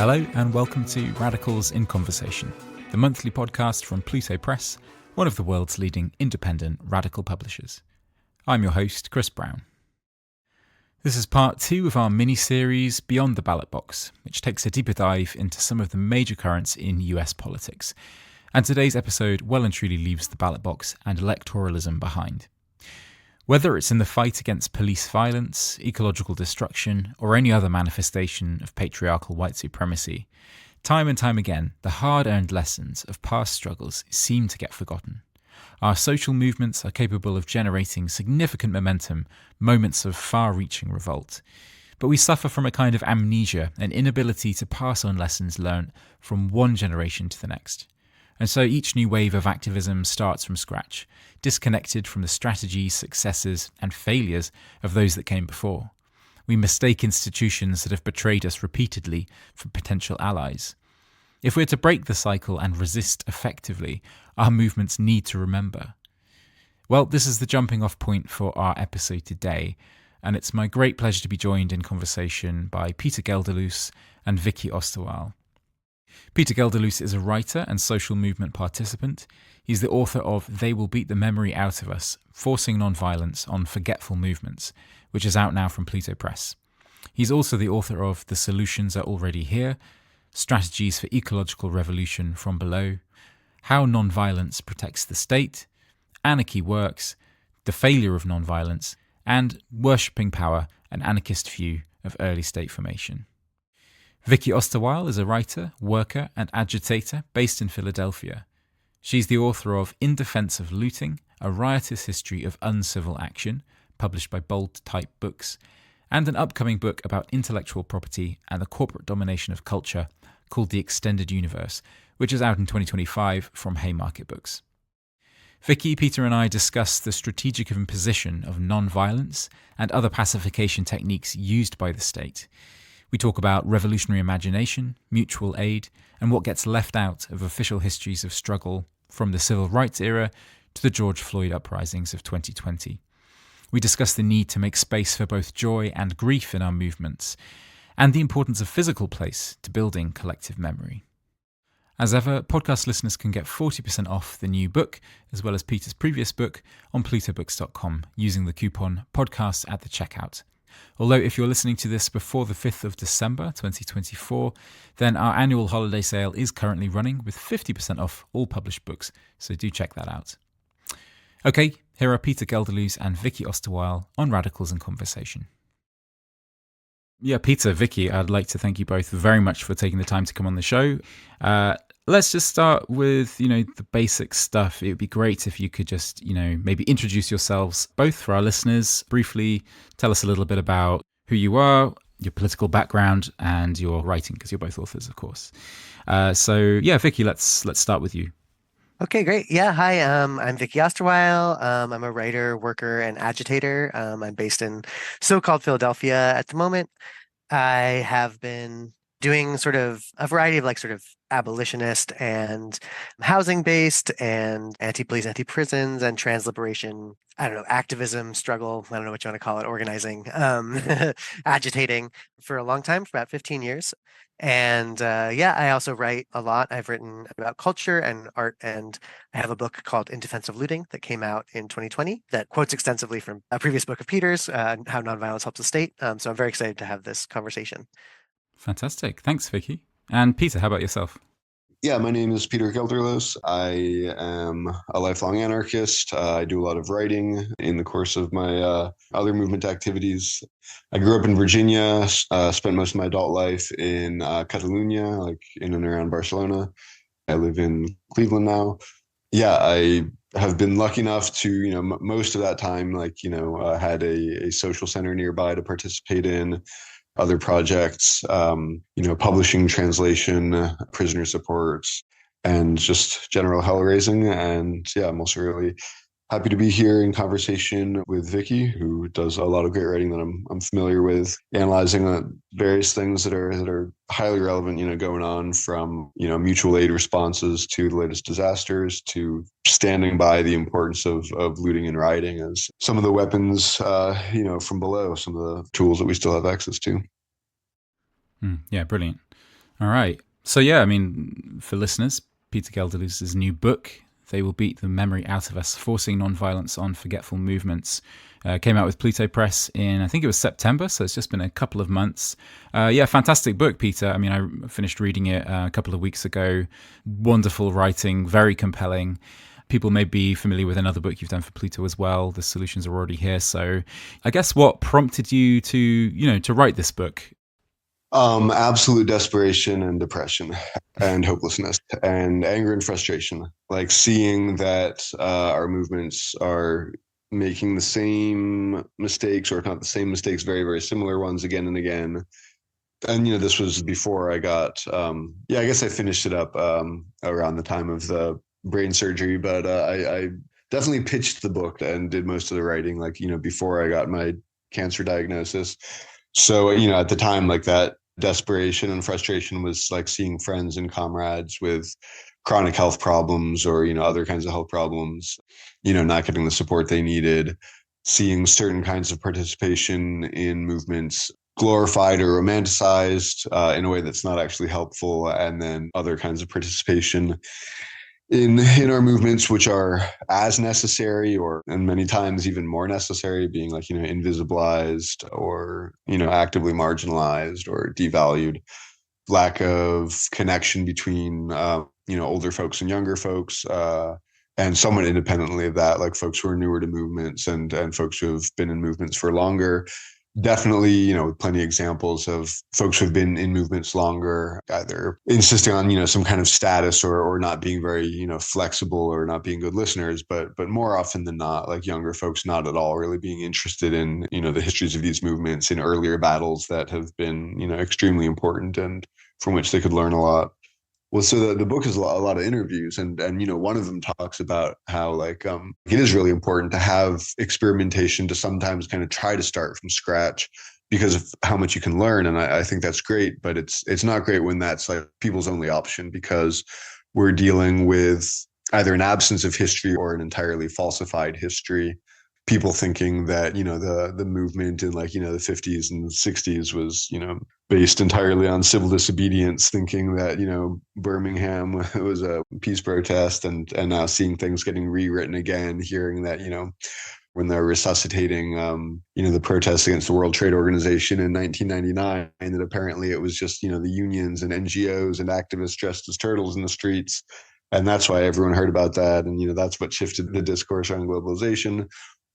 Hello and welcome to Radicals in Conversation, the monthly podcast from Pluto Press, one of the world's leading independent radical publishers. I'm your host, Chris Brown. This is part 2 of our mini-series Beyond the Ballot Box, which takes a deeper dive into some of the major currents in US politics. And today's episode well and truly leaves the ballot box and electoralism behind. Whether it's in the fight against police violence, ecological destruction, or any other manifestation of patriarchal white supremacy, time and time again, the hard-earned lessons of past struggles seem to get forgotten. Our social movements are capable of generating significant momentum, moments of far-reaching revolt. But we suffer from a kind of amnesia, an inability to pass on lessons learned from one generation to the next. And so each new wave of activism starts from scratch, disconnected from the strategies, successes, and failures of those that came before. We mistake institutions that have betrayed us repeatedly for potential allies. If we're to break the cycle and resist effectively, our movements need to remember. Well, this is the jumping off point for our episode today, and it's my great pleasure to be joined in conversation by Peter Gelderloos and Vicky Osterweil. Peter Gelderloos is a writer and social movement participant. He's the author of They Will Beat the Memory Out of Us, Forcing Nonviolence on Forgetful Movements, which is out now from Pluto Press. He's also the author of The Solutions Are Already Here, Strategies for Ecological Revolution from Below, How Nonviolence Protects the State, Anarchy Works, The Failure of Nonviolence, and Worshipping Power, an Anarchist View of Early State Formation. Vicky Osterweil is a writer, worker, and agitator based in Philadelphia. She's the author of In Defense of Looting, A Riotous History of Uncivil Action, published by Bold Type Books, and an upcoming book about intellectual property and the corporate domination of culture called The Extended Universe, which is out in 2025 from Haymarket Books. Vicky, Peter and I discuss the strategic imposition of non-violence and other pacification techniques used by the state. We talk about revolutionary imagination, mutual aid, and what gets left out of official histories of struggle from the civil rights era to the George Floyd uprisings of 2020. We discuss the need to make space for both joy and grief in our movements, and the importance of physical place to building collective memory. As ever, podcast listeners can get 40% off the new book, as well as Peter's previous book, on plutobooks.com using the coupon podcast at the checkout. Although if you're listening to this before the 5th of December 2024, then our annual holiday sale is currently running with 50% off all published books, so do check that out. Okay, here are Peter Gelderloos and Vicky Osterweil on Radicals in Conversation. Yeah, Peter, Vicky, I'd like to thank you both very much for taking the time to come on the show. Let's just start with, the basic stuff. It would be great if you could just, maybe introduce yourselves both for our listeners. Briefly, tell us a little bit about who you are, your political background, and your writing, because you're both authors, of course. Vicky, let's start with you. Okay, great. Yeah, hi, I'm Vicky Osterweil. I'm a writer, worker, and agitator. I'm based in so-called Philadelphia at the moment. I have been doing sort of a variety of abolitionist and housing-based and anti-police, anti-prisons, and trans-liberation, activism, struggle, I don't know what you want to call it, organizing, agitating for a long time, for about 15 years. And I also write a lot. I've written about culture and art, and I have a book called In Defense of Looting that came out in 2020 that quotes extensively from a previous book of Peter's, How Nonviolence Helps the State. So I'm very excited to have this conversation. Fantastic. Thanks, Vicky. And Peter, how about yourself? Yeah, my name is Peter Gelderloos. I am a lifelong anarchist. I do a lot of writing in the course of my other movement activities. I grew up in Virginia, spent most of my adult life in Catalonia, like in and around Barcelona. I live in Cleveland now. Yeah, I have been lucky enough to, most of that time, had a social center nearby to participate in. Other projects, publishing, translation, prisoner support, and just general hell raising. And I'm also really happy to be here in conversation with Vicky, who does a lot of great writing that I'm familiar with, analyzing various things that are highly relevant, going on from, mutual aid responses to the latest disasters to standing by the importance of looting and rioting as some of the weapons, from below, some of the tools that we still have access to. Yeah, brilliant. All right. So yeah, I mean, for listeners, Peter Gelderloos' new book, They Will Beat the Memory Out of Us, Forcing Nonviolence on Forgetful Movements, came out with Pluto Press in, I think it was September, so it's just been a couple of months. Yeah, fantastic book, Peter. I mean, I finished reading it a couple of weeks ago. Wonderful writing, very compelling. People may be familiar with another book you've done for Pluto as well. The solutions are already here. So I guess what prompted you to write this book? Absolute desperation and depression and hopelessness and anger and frustration. Like seeing that our movements are making the same mistakes, or if not the same mistakes, very, very similar ones again and again. And, this was before I got, I guess I finished it up around the time of the brain surgery, but I definitely pitched the book and did most of the writing, like, before I got my cancer diagnosis. So, at the time, like that desperation and frustration was like seeing friends and comrades with chronic health problems or, other kinds of health problems, not getting the support they needed, seeing certain kinds of participation in movements glorified or romanticized in a way that's not actually helpful, and then other kinds of participation in our movements which are as necessary, or and many times even more necessary, being like invisibilized or actively marginalized or devalued. Lack of connection between older folks and younger folks, and somewhat independently of that, like folks who are newer to movements and folks who have been in movements for longer. Definitely, plenty of examples of folks who've been in movements longer, either insisting on, some kind of status or not being very, flexible or not being good listeners, but more often than not, like younger folks not at all really being interested in, the histories of these movements in earlier battles that have been, extremely important and from which they could learn a lot. Well, so the book is a lot of interviews, and one of them talks about how like it is really important to have experimentation, to sometimes kind of try to start from scratch because of how much you can learn, and I think that's great. But it's not great when that's like people's only option, because we're dealing with either an absence of history or an entirely falsified history. People thinking that the movement in like the 50s and 60s was based entirely on civil disobedience, thinking that Birmingham was a peace protest, and now seeing things getting rewritten again, hearing that when they're resuscitating the protests against the World Trade Organization in 1999, that apparently it was just the unions and NGOs and activists dressed as turtles in the streets, and that's why everyone heard about that, and that's what shifted the discourse on globalization.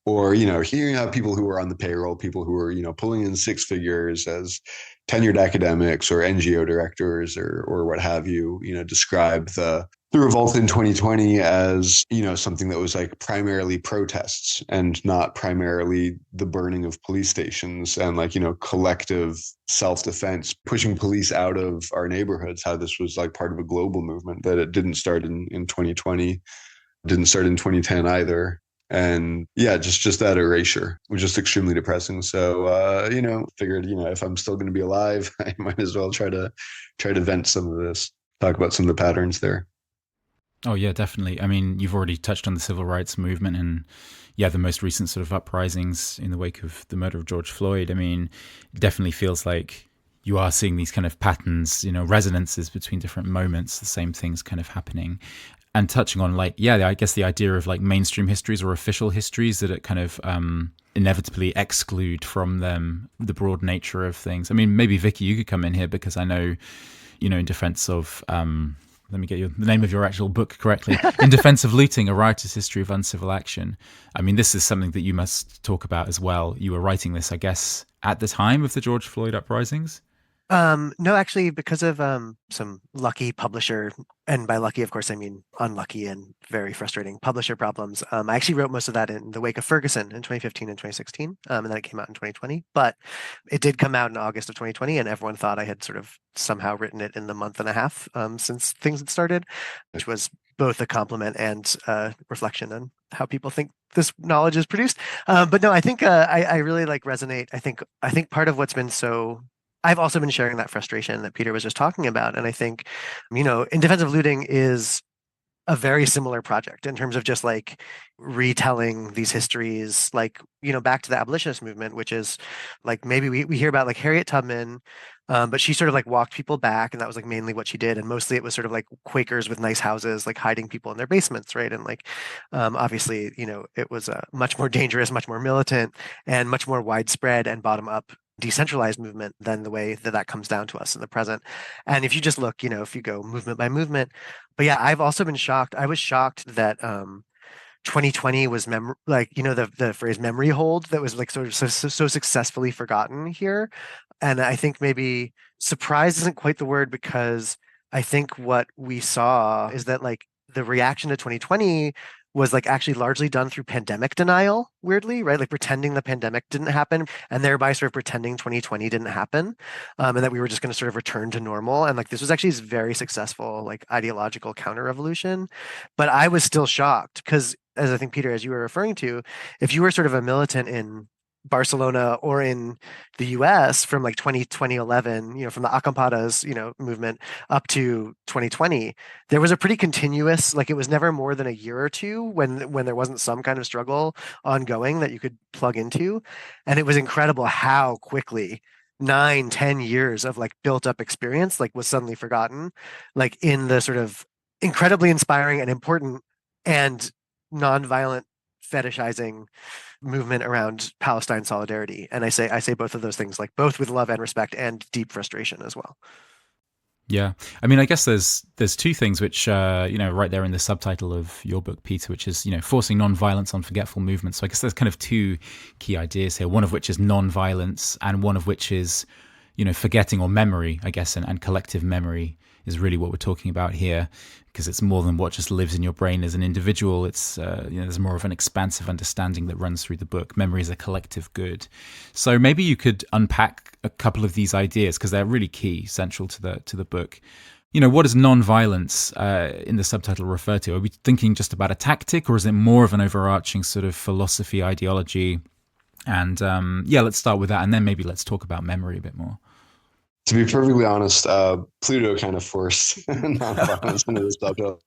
Or, hearing how people who are on the payroll, people who are, pulling in six figures as tenured academics or NGO directors or what have you, describe the revolt in 2020 as, something that was like primarily protests and not primarily the burning of police stations and like, collective self-defense, pushing police out of our neighborhoods, how this was like part of a global movement, that it didn't start in 2020, didn't start in 2010 either. And yeah, just that erasure was just extremely depressing. So figured if I'm still going to be alive, I might as well try to vent some of this, talk about some of the patterns there. Oh yeah, definitely. I mean, you've already touched on the civil rights movement and the most recent sort of uprisings in the wake of the murder of George Floyd. I mean, it definitely feels like you are seeing these kind of patterns, resonances between different moments, the same things kind of happening. And touching on I guess the idea of like mainstream histories or official histories that it kind of inevitably exclude from them the broad nature of things. I mean, maybe Vicky, you could come in here, because I know, in defense of, let me get the name of your actual book correctly, In Defense of Looting, A Riotous History of Uncivil Action. I mean, this is something that you must talk about as well. You were writing this, I guess, at the time of the George Floyd uprisings. No, actually, because of some lucky publisher, and by lucky, of course, I mean unlucky and very frustrating publisher problems. I actually wrote most of that in the wake of Ferguson in 2015 and 2016, and then it came out in 2020. But it did come out in August of 2020, and everyone thought I had sort of somehow written it in the month and a half since things had started, which was both a compliment and reflection on how people think this knowledge is produced. But no, I think I really like resonate. I think part of what's been so I've also been sharing that frustration that Peter was just talking about. And I think, In Defense of Looting is a very similar project in terms of just like retelling these histories, like, back to the abolitionist movement, which is like maybe we hear about like Harriet Tubman, but she sort of like walked people back, and that was like mainly what she did. And mostly it was sort of like Quakers with nice houses, like hiding people in their basements, right? And like, obviously, it was a much more dangerous, much more militant, and much more widespread and bottom up decentralized movement than the way that that comes down to us in the present. And if you just look, if you go movement by movement, but yeah, I've also been shocked. I was shocked that 2020 was like, the phrase memory hold that was like sort of so successfully forgotten here. And I think maybe surprise isn't quite the word, because I think what we saw is that like the reaction to 2020 was like actually largely done through pandemic denial, weirdly, right? Like pretending the pandemic didn't happen, and thereby sort of pretending 2020 didn't happen, and that we were just going to sort of return to normal. And like this was actually a very successful like ideological counter revolution. But I was still shocked because, as I think, Peter, as you were referring to, if you were sort of a militant in Barcelona or in the US from like 2011, from the acampadas, movement up to 2020, there was a pretty continuous, like it was never more than a year or two when there wasn't some kind of struggle ongoing that you could plug into. And it was incredible how quickly 9, 10 years of like built up experience like was suddenly forgotten, like in the sort of incredibly inspiring and important and nonviolent fetishizing movement around Palestine solidarity. And I say both of those things, like both with love and respect and deep frustration as well. Yeah, I mean, I guess there's two things which right there in the subtitle of your book, Peter, which is forcing non-violence on forgetful movements. So I guess there's kind of two key ideas here. One of which is non-violence, and one of which is forgetting or memory, I guess, and collective memory is really what we're talking about here, because it's more than what just lives in your brain as an individual. It's there's more of an expansive understanding that runs through the book. Memory is a collective good. So maybe you could unpack a couple of these ideas, because they're really key, central to the book. What does non-violence in the subtitle refer to? Are we thinking just about a tactic, or is it more of an overarching sort of philosophy, ideology? And let's start with that, and then maybe let's talk about memory a bit more. To be perfectly honest, Pluto kind of forced nonviolence into the subtitle.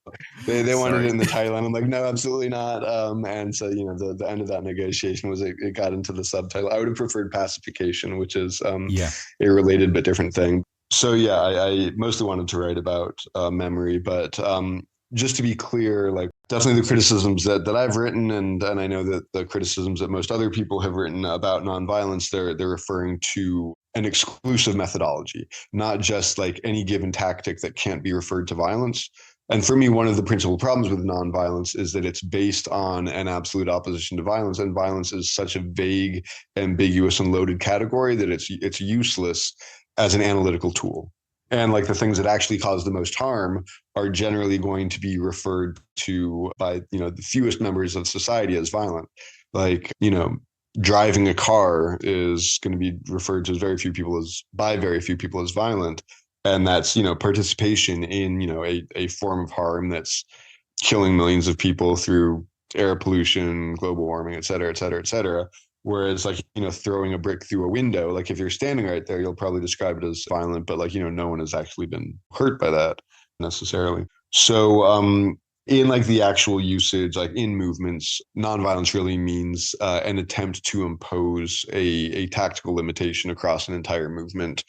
They wanted it in the title, and I'm like, no, absolutely not. And so, the end of that negotiation was it got into the subtitle. I would have preferred pacification, which is a related but different thing. So yeah, I mostly wanted to write about memory, but just to be clear, like definitely the criticisms that I've written, and I know that the criticisms that most other people have written about nonviolence, they're referring to an exclusive methodology, not just like any given tactic that can't be referred to violence. And for me, one of the principal problems with nonviolence is that it's based on an absolute opposition to violence, and violence is such a vague, ambiguous, and loaded category that it's useless as an analytical tool. And like the things that actually cause the most harm are generally going to be referred to by, the fewest members of society as violent. Like, driving a car is going to be referred to by very few people as violent. And that's, participation in, a form of harm that's killing millions of people through air pollution, global warming, et cetera, et cetera, et cetera. Whereas like, throwing a brick through a window, like if you're standing right there, you'll probably describe it as violent, but like, no one has actually been hurt by that necessarily. So, in like the actual usage, like in movements, nonviolence really means an attempt to impose a tactical limitation across an entire movement.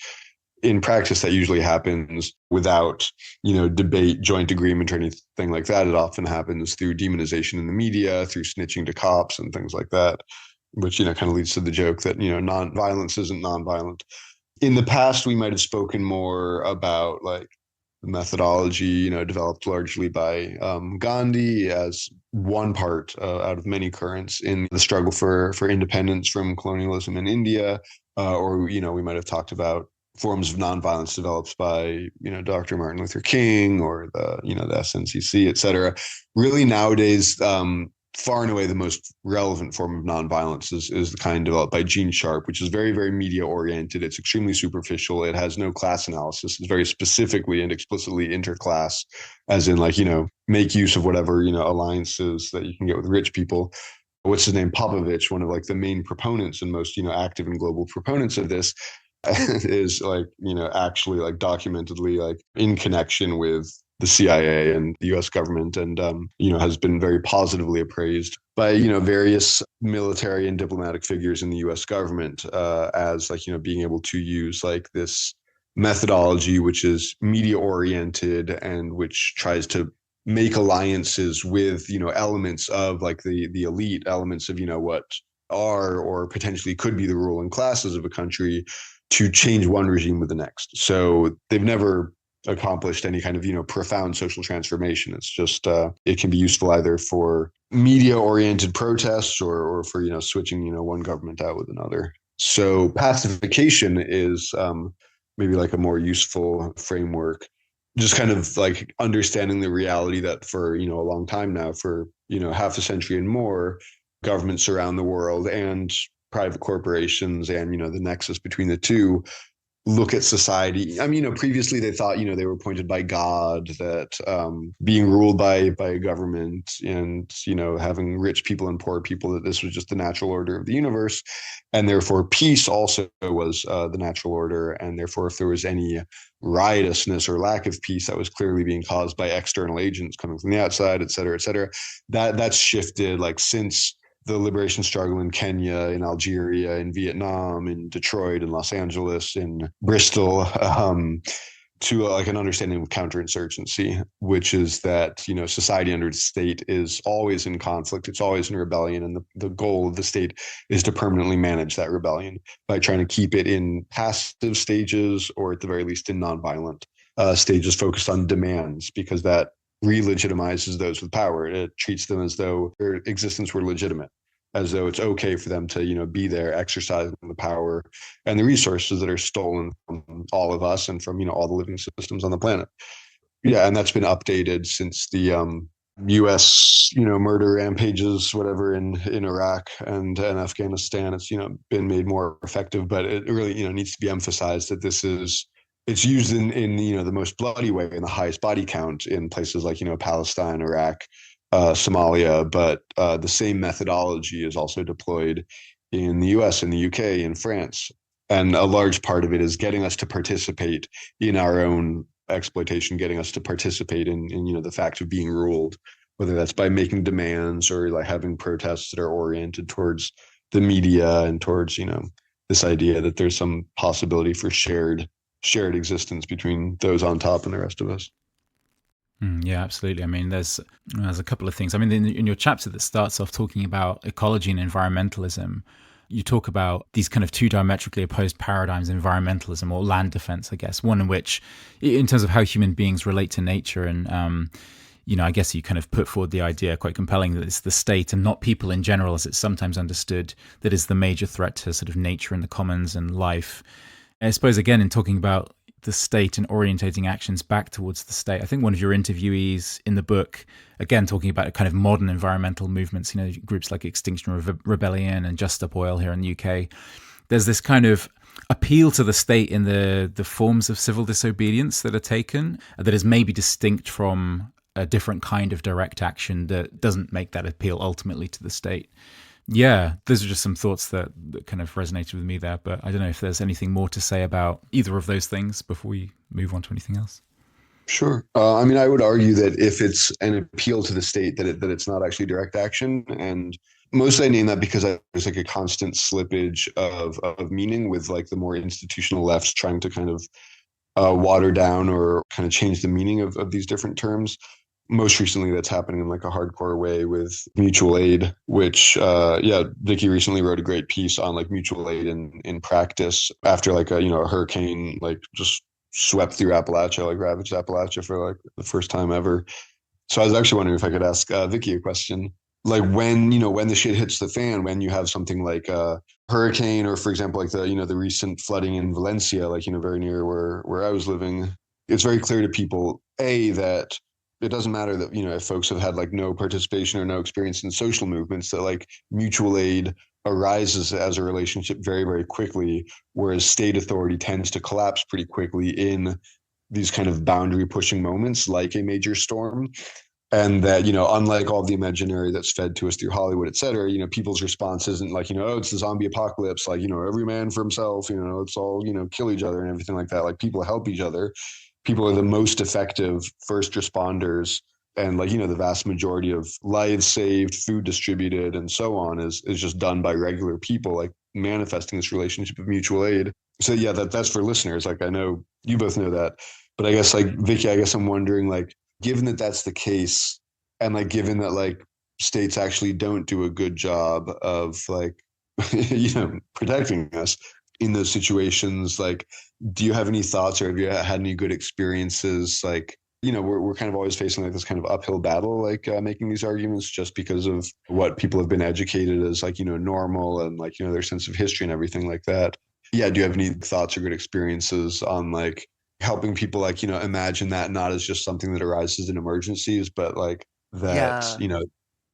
In practice, that usually happens without, debate, joint agreement, or anything like that. It often happens through demonization in the media, through snitching to cops and things like that, which, kind of leads to the joke that, non-violence isn't nonviolent. In the past, we might have spoken more about like the methodology, developed largely by Gandhi as one part out of many currents in the struggle for independence from colonialism in India, or we might have talked about forms of nonviolence developed by Dr. Martin Luther King or the SNCC, et cetera. Really nowadays, far and away the most relevant form of nonviolence is the kind developed by Gene Sharp, which is very, very media oriented. It's extremely superficial. It has no class analysis. It's very specifically and explicitly interclass, as in like, make use of whatever, alliances that you can get with rich people. What's his name? Popovich, one of like the main proponents and most, active and global proponents of this, is like, actually like documentedly like in connection with the CIA and the US government, and has been very positively appraised by various military and diplomatic figures in the US government as like being able to use like this methodology which is media oriented and which tries to make alliances with elements of like the elite, elements of what are or potentially could be the ruling classes of a country, to change one regime with the next. So they've never accomplished any kind of profound social transformation. It's just it can be useful either for media oriented protests or for switching one government out with another. So pacification is maybe like a more useful framework, just kind of like understanding the reality that for a long time now, for half a century and more, governments around the world and private corporations and the nexus between the two look at society. I mean, previously they thought they were appointed by God, that being ruled by a government and having rich people and poor people, that this was just the natural order of the universe, and therefore peace also was the natural order, and therefore if there was any riotousness or lack of peace, that was clearly being caused by external agents coming from the outside, et cetera, et cetera. That's shifted like since the liberation struggle in Kenya, in Algeria, in Vietnam, in Detroit, in Los Angeles, in Bristol, to like an understanding of counterinsurgency, which is that society under the state is always in conflict, it's always in rebellion, and the goal of the state is to permanently manage that rebellion by trying to keep it in passive stages, or at the very least in nonviolent stages focused on demands, because that re-legitimizes those with power. It treats them as though their existence were legitimate, as though it's okay for them to be there exercising the power and the resources that are stolen from all of us and from all the living systems on the planet. Yeah, and that's been updated since the US murder rampages, whatever, in Iraq and Afghanistan. It's been made more effective, but it really needs to be emphasized that it's used in the most bloody way, in the highest body count, in places like Palestine, Iraq, Somalia, but the same methodology is also deployed in the US, in the UK, in France. And a large part of it is getting us to participate in our own exploitation, getting us to participate in the fact of being ruled, whether that's by making demands or like having protests that are oriented towards the media and towards this idea that there's some possibility for shared existence between those on top and the rest of us. Yeah, absolutely. I mean, there's a couple of things. I mean, in your chapter that starts off talking about ecology and environmentalism, you talk about these kind of two diametrically opposed paradigms, environmentalism or land defense, I guess, one in which, in terms of how human beings relate to nature, and I guess you kind of put forward the idea quite compelling that it's the state and not people in general, as it's sometimes understood, that is the major threat to sort of nature and the commons and life. I suppose, again, in talking about the state and orientating actions back towards the state, I think one of your interviewees in the book, again, talking about kind of modern environmental movements, groups like Extinction Rebellion and Just Stop Oil here in the UK, there's this kind of appeal to the state in the forms of civil disobedience that are taken that is maybe distinct from a different kind of direct action that doesn't make that appeal ultimately to the state. Yeah, those are just some thoughts that kind of resonated with me there, but I don't know if there's anything more to say about either of those things before we move on to anything else. Sure. I mean, I would argue that if it's an appeal to the state, that it's not actually direct action. And mostly I name that because there's like a constant slippage of meaning with like the more institutional lefts trying to kind of water down or kind of change the meaning of these different terms. Most recently, that's happening in like a hardcore way with mutual aid, which, Vicky recently wrote a great piece on like mutual aid in practice after like a hurricane, like just swept through Appalachia, like ravaged Appalachia for like the first time ever. So I was actually wondering if I could ask Vicky a question. Like when the shit hits the fan, when you have something like a hurricane, or for example, like the recent flooding in Valencia, like, very near where I was living, it's very clear to people, that it doesn't matter that, if folks have had like no participation or no experience in social movements, that like mutual aid arises as a relationship very, very quickly, whereas state authority tends to collapse pretty quickly in these kind of boundary pushing moments like a major storm. And that, unlike all the imaginary that's fed to us through Hollywood, et cetera, people's response isn't like, oh, it's the zombie apocalypse, like, every man for himself, let's all, kill each other and everything like that. Like people help each other. people are the most effective first responders, and like, the vast majority of lives saved, food distributed, and so on is just done by regular people, like manifesting this relationship of mutual aid. So yeah, that's for listeners. Like, I know you both know that, but I guess, like, Vicky, I guess I'm wondering, like, given that that's the case, and like given that, like, states actually don't do a good job of, like, protecting us in those situations, like, do you have any thoughts, or have you had any good experiences? Like, we're kind of always facing like this kind of uphill battle, like, making these arguments just because of what people have been educated as, like, normal, and like, their sense of history and everything like that. Yeah. Do you have any thoughts or good experiences on, like, helping people, like, imagine that not as just something that arises in emergencies, but like that, Yeah.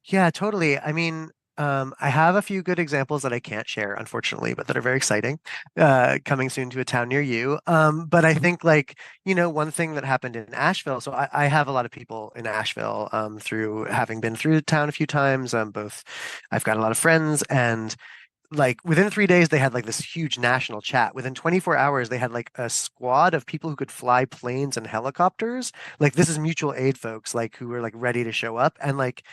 Yeah, totally. I mean, I have a few good examples that I can't share, unfortunately, but that are very exciting, coming soon to a town near you. But I think, like, one thing that happened in Asheville. So I have a lot of people in Asheville, through having been through the town a few times. Both, I've got a lot of friends, and like within 3 days they had like this huge national chat. Within 24 hours they had like a squad of people who could fly planes and helicopters. Like, this is mutual aid folks, like, who were like ready to show up. And like,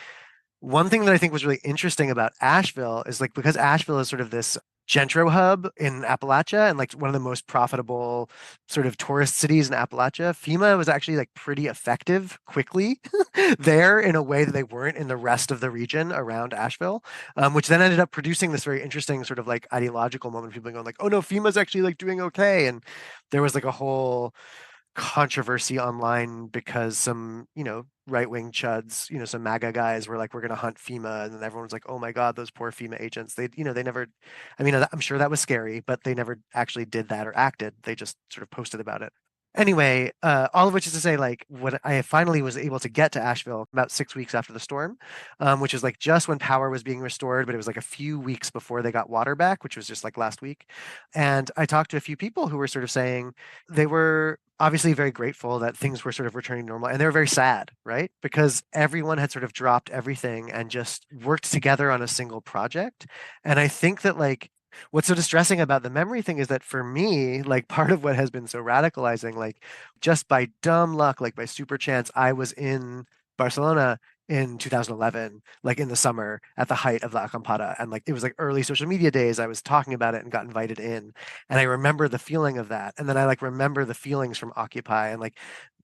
one thing that I think was really interesting about Asheville is, like, because Asheville is sort of this gentro hub in Appalachia and like one of the most profitable sort of tourist cities in Appalachia, FEMA was actually like pretty effective quickly there in a way that they weren't in the rest of the region around Asheville, which then ended up producing this very interesting sort of like ideological moment. People going like, "Oh no, FEMA's actually like doing okay," and there was like a whole controversy online because some, right-wing chuds, some MAGA guys were like, "We're going to hunt FEMA." And then everyone's like, "Oh my God, those poor FEMA agents." They never, I mean, I'm sure that was scary, but they never actually did that or acted. They just sort of posted about it. Anyway, all of which is to say, like, when I finally was able to get to Asheville about 6 weeks after the storm, which was like just when power was being restored, but it was like a few weeks before they got water back, which was just like last week. And I talked to a few people who were sort of saying they were obviously very grateful that things were sort of returning to normal, and they were very sad, right? Because everyone had sort of dropped everything and just worked together on a single project. And I think that, like, what's so distressing about the memory thing is that for me, like, part of what has been so radicalizing, like, just by dumb luck, like by super chance, I was in Barcelona in 2011, like in the summer at the height of the acampada. And like, it was like early social media days. I was talking about it and got invited in. And I remember the feeling of that. And then I like remember the feelings from Occupy, and like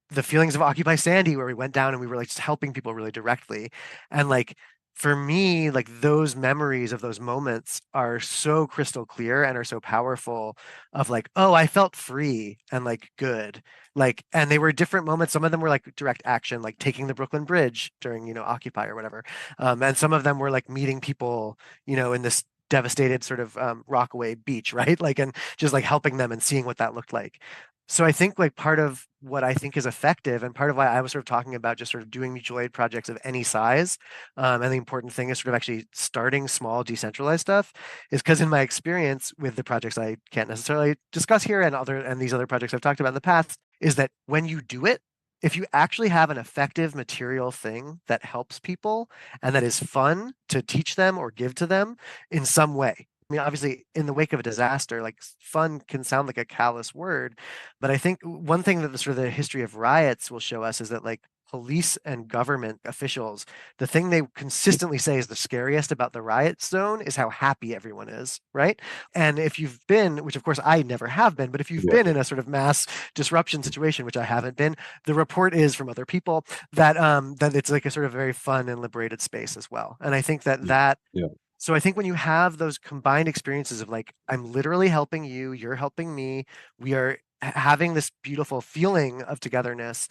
the feelings of Occupy Sandy, where we went down and we were like just helping people really directly. And like, for me, like, those memories of those moments are so crystal clear and are so powerful, of like, oh, I felt free and like good. Like, and they were different moments. Some of them were like direct action, like taking the Brooklyn Bridge during, Occupy or whatever. And some of them were like meeting people, in this devastated sort of Rockaway beach, right? Like, and just like helping them and seeing what that looked like. So I think, like, part of what I think is effective, and part of why I was sort of talking about just sort of doing mutual aid projects of any size, and the important thing is sort of actually starting small, decentralized stuff, is because in my experience with the projects I can't necessarily discuss here, and these other projects I've talked about in the past, is that when you do it, if you actually have an effective material thing that helps people and that is fun to teach them or give to them in some way. I mean, obviously, in the wake of a disaster, like, fun can sound like a callous word, but I think one thing that the sort of the history of riots will show us is that, like, police and government officials, the thing they consistently say is the scariest about the riot zone is how happy everyone is, right? And if you've been, which of course I never have been, but if you've Yeah. been in a sort of mass disruption situation, which I haven't been, the report is from other people that that it's like a sort of very fun and liberated space as well. And I think that Yeah. so I think when you have those combined experiences of like, I'm literally helping you, you're helping me, we are having this beautiful feeling of togetherness,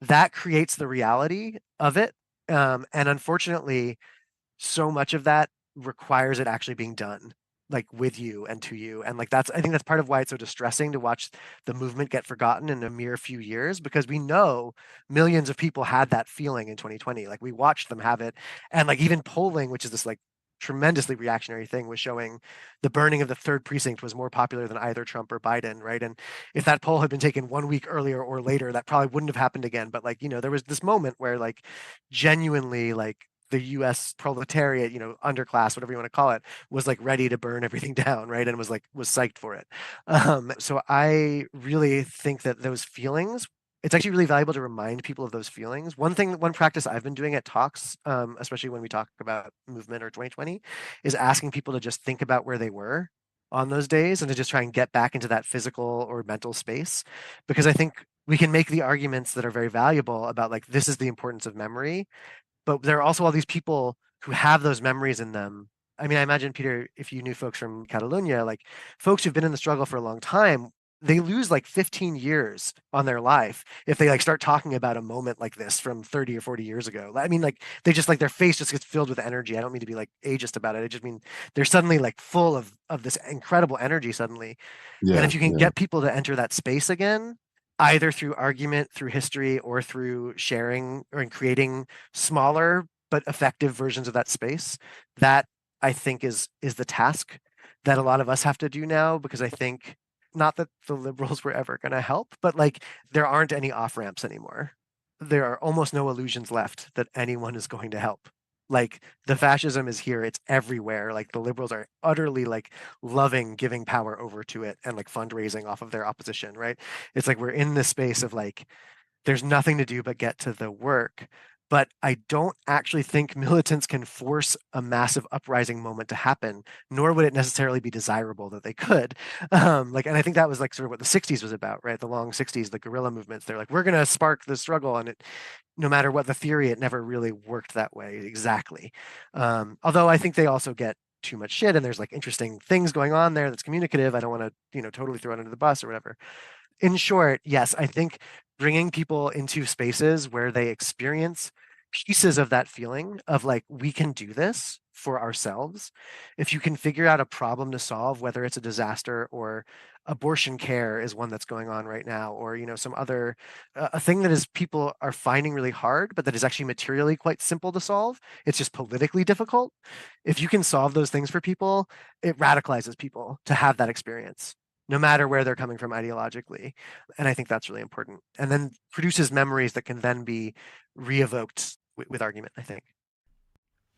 that creates the reality of it. And unfortunately, so much of that requires it actually being done, like, with you and to you. And like, I think that's part of why it's so distressing to watch the movement get forgotten in a mere few years, because we know millions of people had that feeling in 2020. Like, we watched them have it. And like, even polling, which is this like tremendously reactionary thing, was showing the burning of the third precinct was more popular than either Trump or Biden, right? And if that poll had been taken 1 week earlier or later, that probably wouldn't have happened again. But like, there was this moment where, like, genuinely, like, the US proletariat, underclass, whatever you want to call it, was like ready to burn everything down, right? And was psyched for it. So I really think that those feelings it's actually really valuable to remind people of those feelings. One practice I've been doing at talks, especially when we talk about movement or 2020, is asking people to just think about where they were on those days and to just try and get back into that physical or mental space. Because I think we can make the arguments that are very valuable about like, this is the importance of memory, but there are also all these people who have those memories in them. I mean, I imagine, Peter, if you knew folks from Catalonia, like folks who've been in the struggle for a long time, they lose like 15 years on their life if they like start talking about a moment like this from 30 or 40 years ago. I mean, like they just like their face just gets filled with energy. I don't mean to be like ageist about it. I just mean they're suddenly like full of this incredible energy suddenly. And Yeah, if you can yeah, get people to enter that space again, either through argument, through history, or through sharing or in creating smaller but effective versions of that space, that I think is the task that a lot of us have to do now, because I think not that the liberals were ever going to help, but like there aren't any off ramps anymore. There are almost no illusions left that anyone is going to help. Like the fascism is here, it's everywhere. Like the liberals are utterly like loving giving power over to it and like fundraising off of their opposition, right? It's like we're in this space of like there's nothing to do but get to the work. But I don't actually think militants can force a massive uprising moment to happen, nor would it necessarily be desirable that they could. And I think that was like sort of what the 60s was about, right? The long 60s, the guerrilla movements. They're like, we're going to spark the struggle. And it, no matter what the theory, it never really worked that way exactly. Although I think they also get too much shit and there's like interesting things going on there that's communicative. I don't want to, totally throw it under the bus or whatever. In short, yes, I think bringing people into spaces where they experience pieces of that feeling of like, we can do this for ourselves. If you can figure out a problem to solve, whether it's a disaster or abortion care is one that's going on right now, or, some other, a thing that is people are finding really hard, but that is actually materially quite simple to solve. It's just politically difficult. If you can solve those things for people, it radicalizes people to have that experience, no matter where they're coming from ideologically. And I think that's really important. And then produces memories that can then be re-evoked with argument, I think.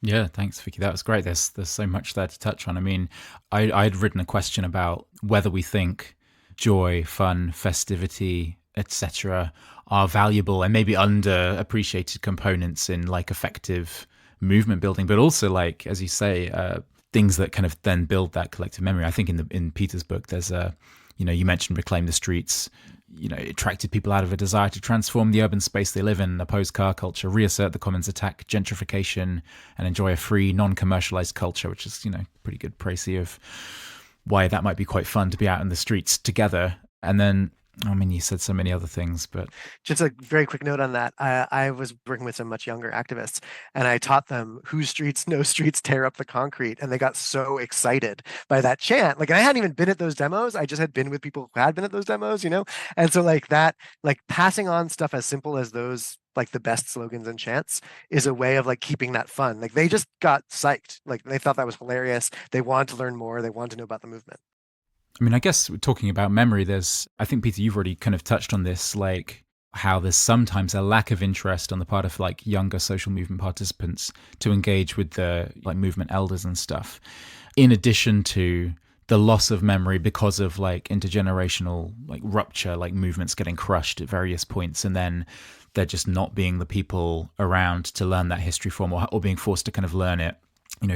Yeah, thanks, Vicky. That was great. There's so much there to touch on. I mean, I'd written a question about whether we think joy, fun, festivity, etc., are valuable and maybe underappreciated components in like effective movement building, but also like, as you say, things that kind of then build that collective memory. I think in Peter's book, there's you mentioned Reclaim the Streets. It attracted people out of a desire to transform the urban space they live in, oppose car culture, reassert the commons, attack gentrification, and enjoy a free, non-commercialized culture, which is, pretty good précis of why that might be quite fun to be out in the streets together. And then, I mean, you said so many other things, but just a very quick note on that. I was working with some much younger activists and I taught them whose streets, no streets tear up the concrete. And they got so excited by that chant. Like I hadn't even been at those demos. I just had been with people who had been at those demos, And so like that, like passing on stuff as simple as those, like the best slogans and chants is a way of like keeping that fun. Like they just got psyched. Like they thought that was hilarious. They wanted to learn more. They wanted to know about the movement. I mean, I guess talking about memory, I think, Peter, you've already kind of touched on this, like how there's sometimes a lack of interest on the part of like younger social movement participants to engage with the like movement elders and stuff, in addition to the loss of memory because of like intergenerational like rupture, like movements getting crushed at various points, and then there just not being the people around to learn that history from, or being forced to kind of learn it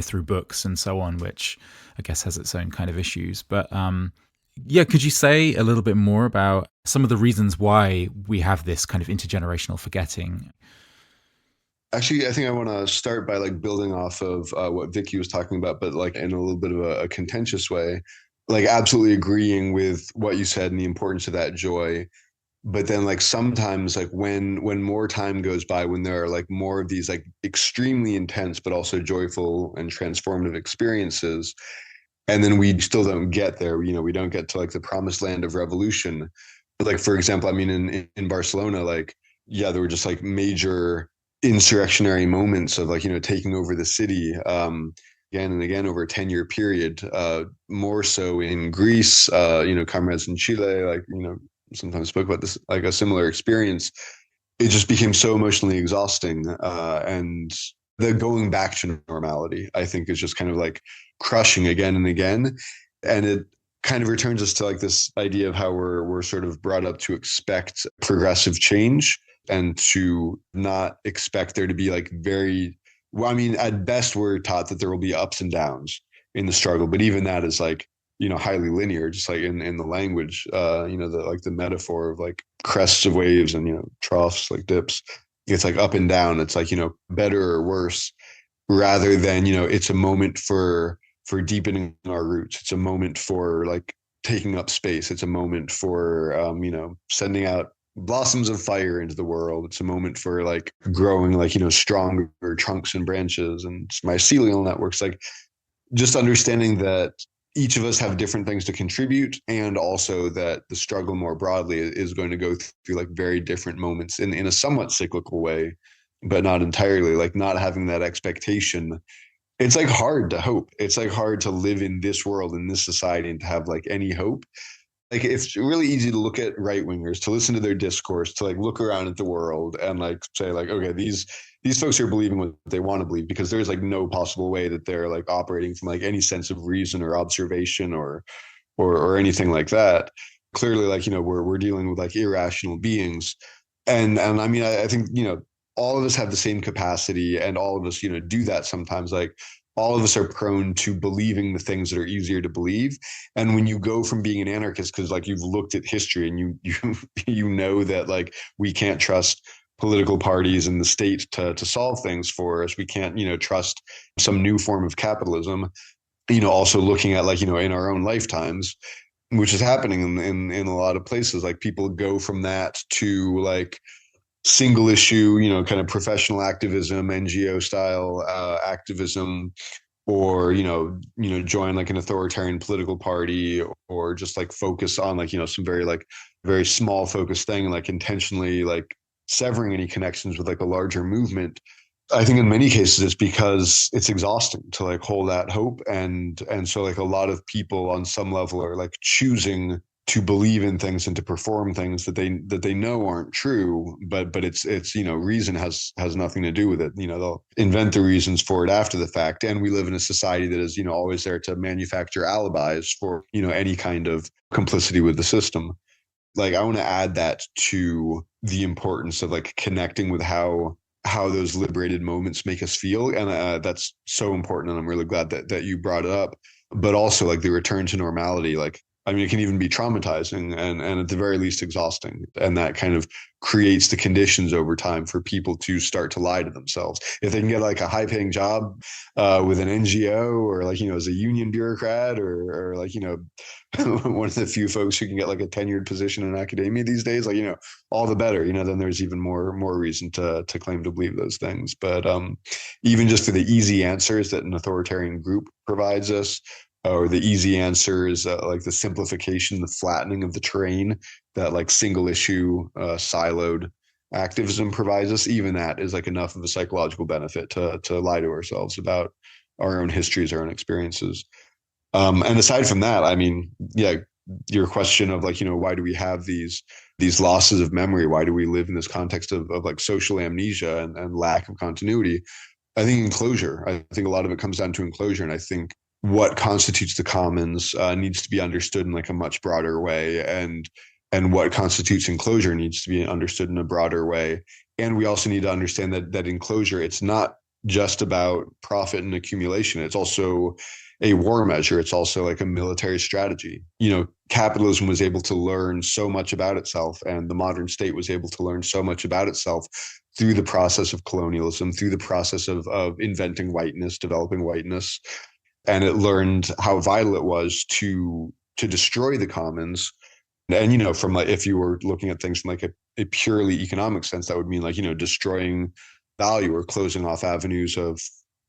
through books and so on, which I guess has its own kind of issues. But could you say a little bit more about some of the reasons why we have this kind of intergenerational forgetting? Actually, I think I want to start by like building off of what Vicky was talking about, but like in a little bit of a contentious way, like absolutely agreeing with what you said and the importance of that joy. But then like sometimes like when more time goes by, when there are like more of these like extremely intense but also joyful and transformative experiences, and then we still don't get there, we don't get to like the promised land of revolution. But like, for example, I mean, in Barcelona, like, yeah, there were just like major insurrectionary moments of like, taking over the city again and again over a 10-year period, more so in Greece, comrades in Chile, like, sometimes spoke about this, like a similar experience. It just became so emotionally exhausting. And the going back to normality, I think, is just kind of like crushing again and again. And kind of returns us to like this idea of how we're sort of brought up to expect progressive change and to not expect there to be like well, I mean, at best we're taught that there will be ups and downs in the struggle, but even that is like, highly linear, just like in the language, the metaphor of like crests of waves and, troughs, like dips. It's like up and down. It's like, better or worse, rather than, it's a moment for deepening our roots. It's a moment for like taking up space. It's a moment for, sending out blossoms of fire into the world. It's a moment for like growing like, stronger trunks and branches and mycelial networks. Like just understanding that each of us have different things to contribute, and also that the struggle more broadly is going to go through like very different moments in a somewhat cyclical way, but not entirely. Like not having that expectation, it's like hard to hope. It's like hard to live in this world, in this society, and to have like any hope. Like it's really easy to look at right wingers, to listen to their discourse, to like look around at the world and like say like, okay, these folks are believing what they want to believe, because there's like no possible way that they're like operating from like any sense of reason or observation or anything like that. Clearly, like, we're dealing with like irrational beings. And I mean, I think, all of us have the same capacity, and all of us, do that sometimes. Like all of us are prone to believing the things that are easier to believe. And when you go from being an anarchist, because like you've looked at history and you know that like we can't trust political parties and the state to solve things for us. We can't, trust some new form of capitalism. Also looking at like, in our own lifetimes, which is happening in a lot of places, like people go from that to like single issue, kind of professional activism, NGO style activism, or join like an authoritarian political party, or just like focus on like some very small focused thing, and like intentionally like severing any connections with like a larger movement. I think in many cases it's because it's exhausting to like hold that hope, and so like a lot of people on some level are like choosing to believe in things and to perform things that they know aren't true, but it's reason has nothing to do with it. They'll invent the reasons for it after the fact, and we live in a society that is always there to manufacture alibis for any kind of complicity with the system. Like I want to add that to the importance of like connecting with how those liberated moments make us feel, and that's so important, and I'm really glad that you brought it up. But also like the return to normality, like I mean, it can even be traumatizing and at the very least exhausting. And that kind of creates the conditions over time for people to start to lie to themselves. If they can get like a high paying job with an NGO, or like, as a union bureaucrat, or like, one of the few folks who can get like a tenured position in academia these days, like, all the better, then there's even more reason to claim to believe those things. But even just to the easy answers that an authoritarian group provides us, or the easy answer is like the simplification, the flattening of the terrain that like single issue siloed activism provides us, even that is like enough of a psychological benefit to lie to ourselves about our own histories, our own experiences. And aside from that, I mean, yeah, your question of like, why do we have these losses of memory? Why do we live in this context of like social amnesia and lack of continuity? I think enclosure. I think a lot of it comes down to enclosure. And I think what constitutes the commons needs to be understood in like a much broader way, and what constitutes enclosure needs to be understood in a broader way. And we also need to understand that enclosure, it's not just about profit and accumulation. It's also a war measure. It's also like a military strategy. Capitalism was able to learn so much about itself, and the modern state was able to learn so much about itself through the process of colonialism, through the process of inventing whiteness, developing whiteness. And it learned how vital it was to destroy the commons. And, from like, if you were looking at things from like a purely economic sense, that would mean like, destroying value or closing off avenues of,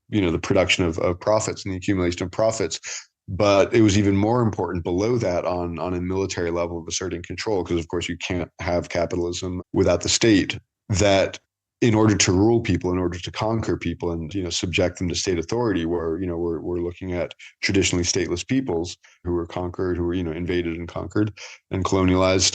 the production of profits and the accumulation of profits. But it was even more important below that on a military level of asserting control, because of course you can't have capitalism without the state, that in order to rule people, in order to conquer people and, subject them to state authority, where, we're looking at traditionally stateless peoples who were conquered, who were, invaded and conquered and colonialized,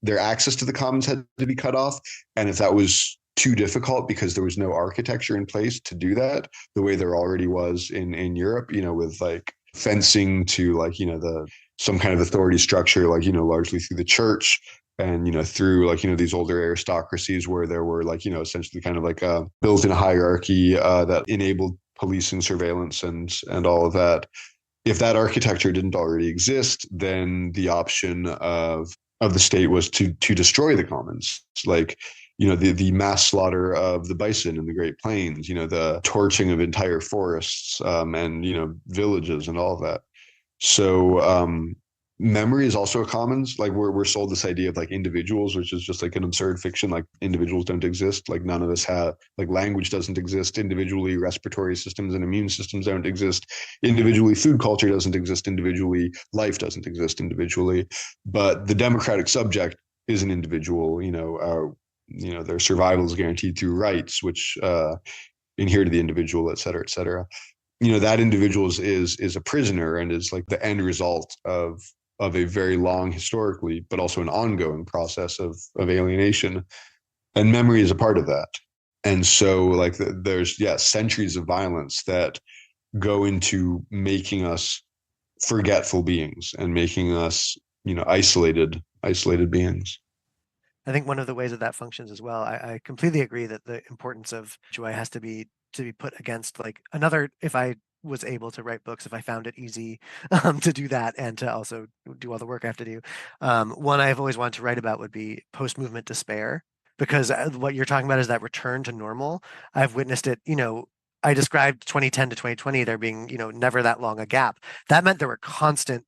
their access to the commons had to be cut off. And if that was too difficult because there was no architecture in place to do that, the way there already was in Europe, with like fencing to like, the some kind of authority structure, like, largely through the church and, through like, these older aristocracies where there were like, essentially kind of like a built-in hierarchy that enabled policing, surveillance, and all of that. If that architecture didn't already exist, then the option of the state was to destroy the commons, like, the mass slaughter of the bison in the Great Plains, the torching of entire forests, and villages and all of that. So memory is also a commons. Like we're sold this idea of like individuals, which is just like an absurd fiction. Like individuals don't exist. Like none of us have, like language doesn't exist individually. Respiratory systems and immune systems don't exist individually. Food culture doesn't exist individually. Life doesn't exist individually. But the democratic subject is an individual. Their survival is guaranteed through rights, which inhere to the individual, et cetera, et cetera. That individual is a prisoner and is like the end result of a very long historically, but also an ongoing process of alienation. And memory is a part of that. And so like there's, centuries of violence that go into making us forgetful beings and making us, isolated beings. I think one of the ways that functions as well, I completely agree that the importance of joy has to be put against like another. If I was able to write books, if I found it easy to do that and to also do all the work I have to do, one I've always wanted to write about would be post-movement despair, because what you're talking about is that return to normal. I've witnessed it. I described 2010 to 2020 there being never that long a gap. That meant there were constant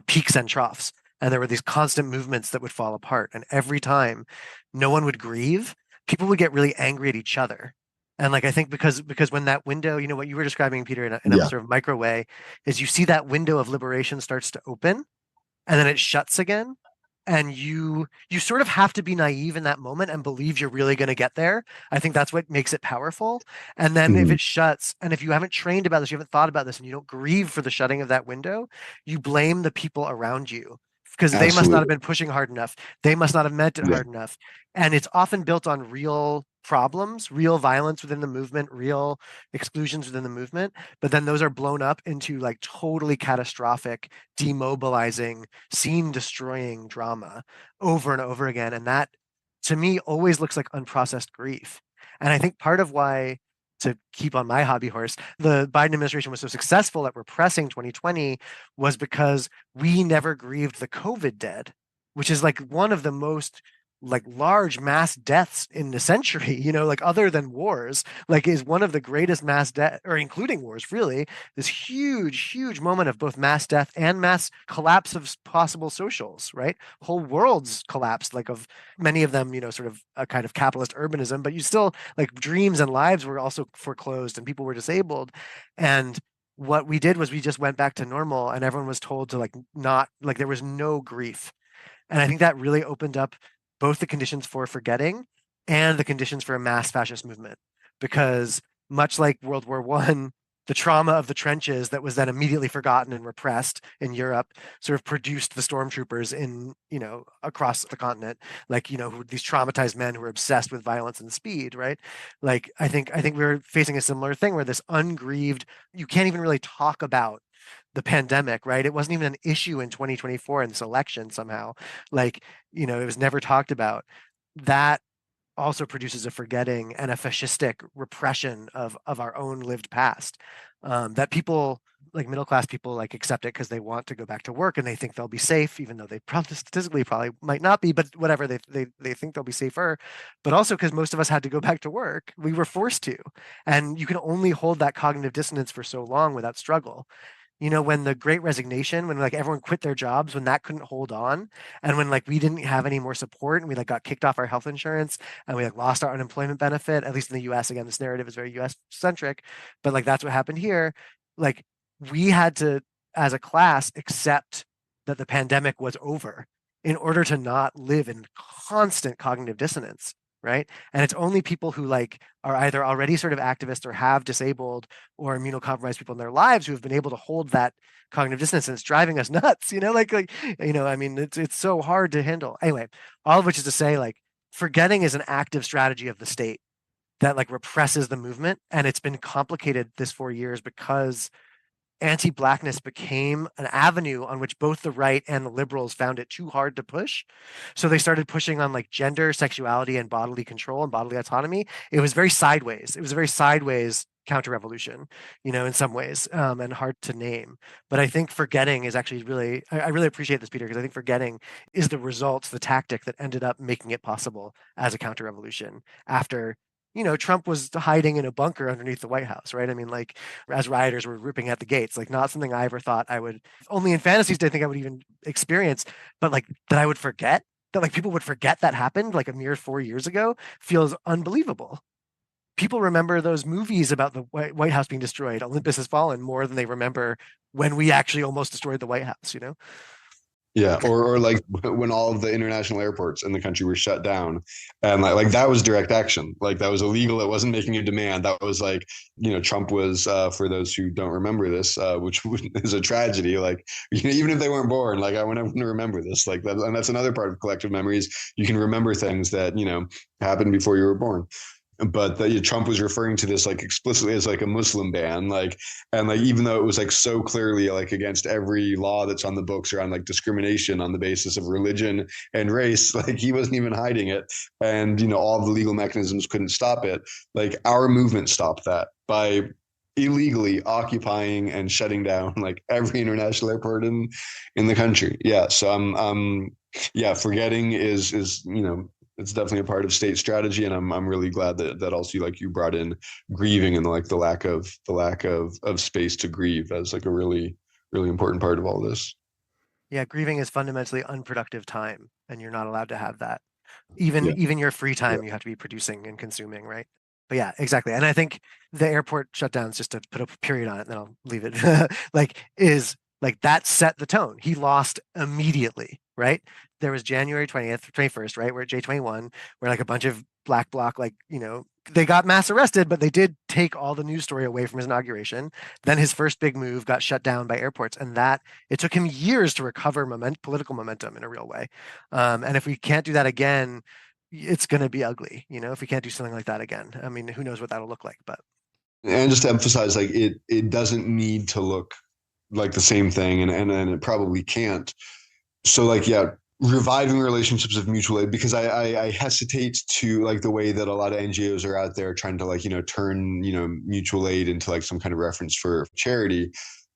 peaks and troughs. And there were these constant movements that would fall apart. And every time no one would grieve, people would get really angry at each other. And like I think because when that window, what you were describing, Peter, in a sort of micro way, is you see that window of liberation starts to open and then it shuts again. And you sort of have to be naive in that moment and believe you're really going to get there. I think that's what makes it powerful. And then if it shuts, and if you haven't trained about this, you haven't thought about this, and you don't grieve for the shutting of that window, you blame the people around you because they must not have been pushing hard enough. They must not have meant it hard enough. And it's often built on real problems, real violence within the movement, real exclusions within the movement. But then those are blown up into like totally catastrophic, demobilizing, scene destroying drama over and over again. And that to me always looks like unprocessed grief. And I think part of why, to keep on my hobby horse, the Biden administration was so successful at repressing 2020 was because we never grieved the COVID dead, which is like one of the most like large mass deaths in the century, like other than wars, like is one of the greatest mass death, or including wars, really, this huge moment of both mass death and mass collapse of possible socials, right? Whole worlds collapsed, like of many of them, sort of a kind of capitalist urbanism, but you still like dreams and lives were also foreclosed and people were disabled. And what we did was we just went back to normal and everyone was told to like not, like there was no grief. And I think that really opened up both the conditions for forgetting and the conditions for a mass fascist movement. Because much like World War I, the trauma of the trenches that was then immediately forgotten and repressed in Europe sort of produced the stormtroopers in, across the continent, like, these traumatized men who were obsessed with violence and speed, right? Like, I think we're facing a similar thing where this ungrieved, you can't even really talk about the pandemic, right? It wasn't even an issue in 2024 in this election somehow. Like, it was never talked about. That also produces a forgetting and a fascistic repression of our own lived past. That people, like middle class people, like accept it because they want to go back to work and they think they'll be safe, even though they probably statistically probably might not be, but whatever, they think they'll be safer. But also because most of us had to go back to work, we were forced to. And you can only hold that cognitive dissonance for so long without struggle. When the Great Resignation, when like everyone quit their jobs, when that couldn't hold on, and when like we didn't have any more support, and we like got kicked off our health insurance, and we like lost our unemployment benefit, at least in the U.S. Again, this narrative is very U.S. centric, but like that's what happened here. Like we had to, as a class, accept that the pandemic was over in order to not live in constant cognitive dissonance. Right. And it's only people who like are either already sort of activists or have disabled or immunocompromised people in their lives who have been able to hold that cognitive dissonance, and it's driving us nuts, I mean, it's so hard to handle. Anyway, all of which is to say, like, forgetting is an active strategy of the state that like represses the movement. And it's been complicated this 4 years because anti-blackness became an avenue on which both the right and the liberals found it too hard to push. So they started pushing on like gender, sexuality, and bodily control and bodily autonomy. It was very sideways. It was a very sideways counter-revolution, in some ways, and hard to name. But I think forgetting is actually really, I really appreciate this, Peter, because I think forgetting is the result, the tactic that ended up making it possible as a counter-revolution after Trump was hiding in a bunker underneath the White House, right? I mean, like, as rioters were ripping at the gates, like, not something I ever thought I would, only in fantasies did I think I would even experience, but like, that I would forget, that like people would forget that happened like a mere 4 years ago feels unbelievable. People remember those movies about the White House being destroyed, Olympus Has Fallen, more than they remember when we actually almost destroyed the White House. Yeah, or like when all of the international airports in the country were shut down, and like that was direct action. Like that was illegal. It wasn't making a demand. That was like, Trump was, for those who don't remember this, which is a tragedy. Like, even if they weren't born, like I want everyone to remember this. Like that, and that's another part of collective memories. You can remember things that happened before you were born. But Trump was referring to this like explicitly as like a Muslim ban, and even though it was like so clearly like against every law that's on the books around like discrimination on the basis of religion and race, like he wasn't even hiding it, and all the legal mechanisms couldn't stop it. Like our movement stopped that by illegally occupying and shutting down like every international airport in the country. Yeah, so yeah, forgetting is it's definitely a part of state strategy, and I'm really glad that also like you brought in grieving and like the lack of space to grieve as like a really important part of all this. Yeah, grieving is fundamentally unproductive time, and you're not allowed to have that. Even your free time, you have to be producing and consuming, right? But yeah, exactly. And I think the airport shutdowns, just to put a period on it, then I'll leave it, is like that set the tone. He lost immediately, right? There was January 20th, 21st, right? We're at J21, where like a bunch of black bloc, they got mass arrested, but they did take all the news story away from his inauguration. Then his first big move got shut down by airports, and that it took him years to recover political momentum in a real way. And if we can't do that again, it's going to be ugly, if we can't do something like that again. I mean, who knows what that'll look like, but. And just to emphasize, like it doesn't need to look like the same thing, and it probably can't. So like, yeah, reviving relationships of mutual aid, because I hesitate to like the way that a lot of NGOs are out there trying to like, turn, mutual aid into like some kind of reference for charity.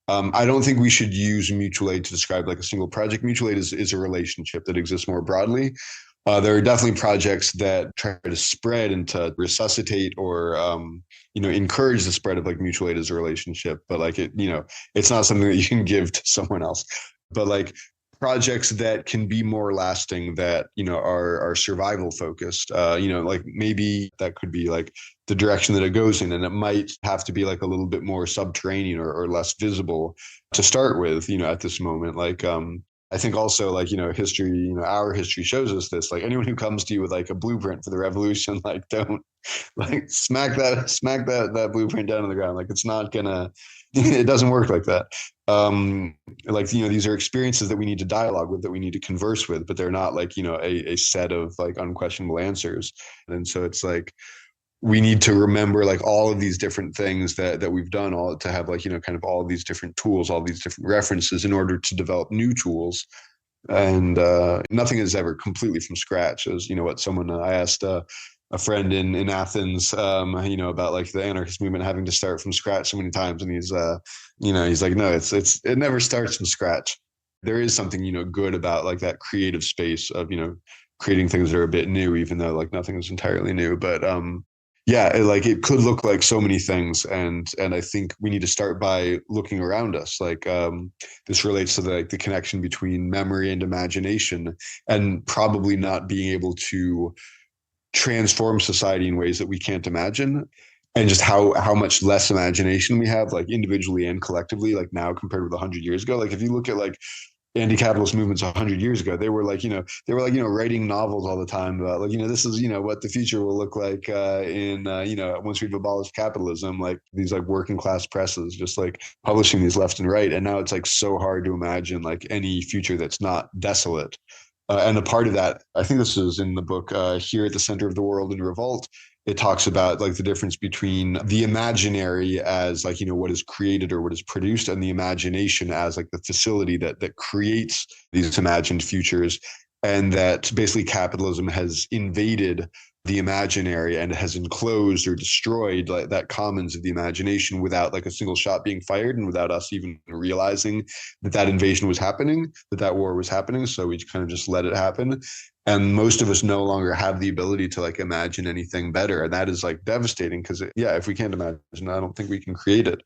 I don't think we should use mutual aid to describe like a single project. Mutual aid is a relationship that exists more broadly. There are definitely projects that try to spread and to resuscitate or, encourage the spread of like mutual aid as a relationship, but like it's not something that you can give to someone else. But like projects that can be more lasting, that are survival focused, like maybe that could be like the direction that it goes in, and it might have to be like a little bit more subterranean or less visible to start with, at this moment. Like I think also like, history, our history shows us this, like anyone who comes to you with like a blueprint for the revolution, like don't like smack that blueprint down on the ground. Like it's not gonna, it doesn't work like that. Like, these are experiences that we need to dialogue with, that we need to converse with, but they're not like, a set of like unquestionable answers. And so it's like, we need to remember like all of these different things that we've done, all to have like, kind of all of these different tools, all these different references in order to develop new tools. And nothing is ever completely from scratch. As what someone, I asked a friend in Athens, about like the anarchist movement having to start from scratch so many times. And he's like, no, it never starts from scratch. There is something, good about like that creative space of, creating things that are a bit new, even though like nothing is entirely new. But yeah, it could look like so many things, and I think we need to start by looking around us. Like this relates to the connection between memory and imagination, and probably not being able to transform society in ways that we can't imagine, and just how much less imagination we have, like individually and collectively, like now compared with 100 years ago. Like if you look at like anti-capitalist movements 100 years ago, they were like, writing novels all the time about like, this is, what the future will look like once we've abolished capitalism, like these like working class presses, just like publishing these left and right. And now it's like so hard to imagine like any future that's not desolate. And a part of that, I think this is in the book, Here at the Center of the World in Revolt, it talks about like the difference between the imaginary as like, what is created or what is produced, and the imagination as like the facility that creates these imagined futures. And that basically capitalism has invaded the imaginary and has enclosed or destroyed like that commons of the imagination without like a single shot being fired, and without us even realizing that invasion was happening, that war was happening. So we kind of just let it happen. And most of us no longer have the ability to like imagine anything better. And that is like devastating, because if we can't imagine, I don't think we can create it.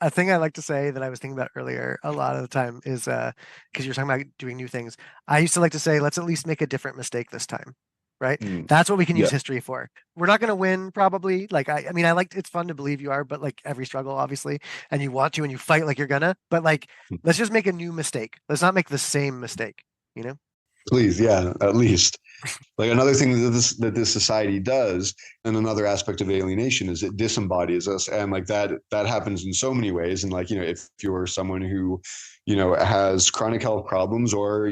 A thing I like to say that I was thinking about earlier a lot of the time is because you're talking about doing new things. I used to like to say, let's at least make a different mistake this time. Right. That's what we can use history for. We're not going to win, probably. Like, I mean, it's fun to believe you are, but like every struggle, obviously, and you want to, and you fight like you're gonna, but like, let's just make a new mistake. Let's not make the same mistake, you know? Please. Yeah, at least. Like another thing that this society does, and another aspect of alienation, is it disembodies us. And like that happens in so many ways. And like, if you're someone who, has chronic health problems, or,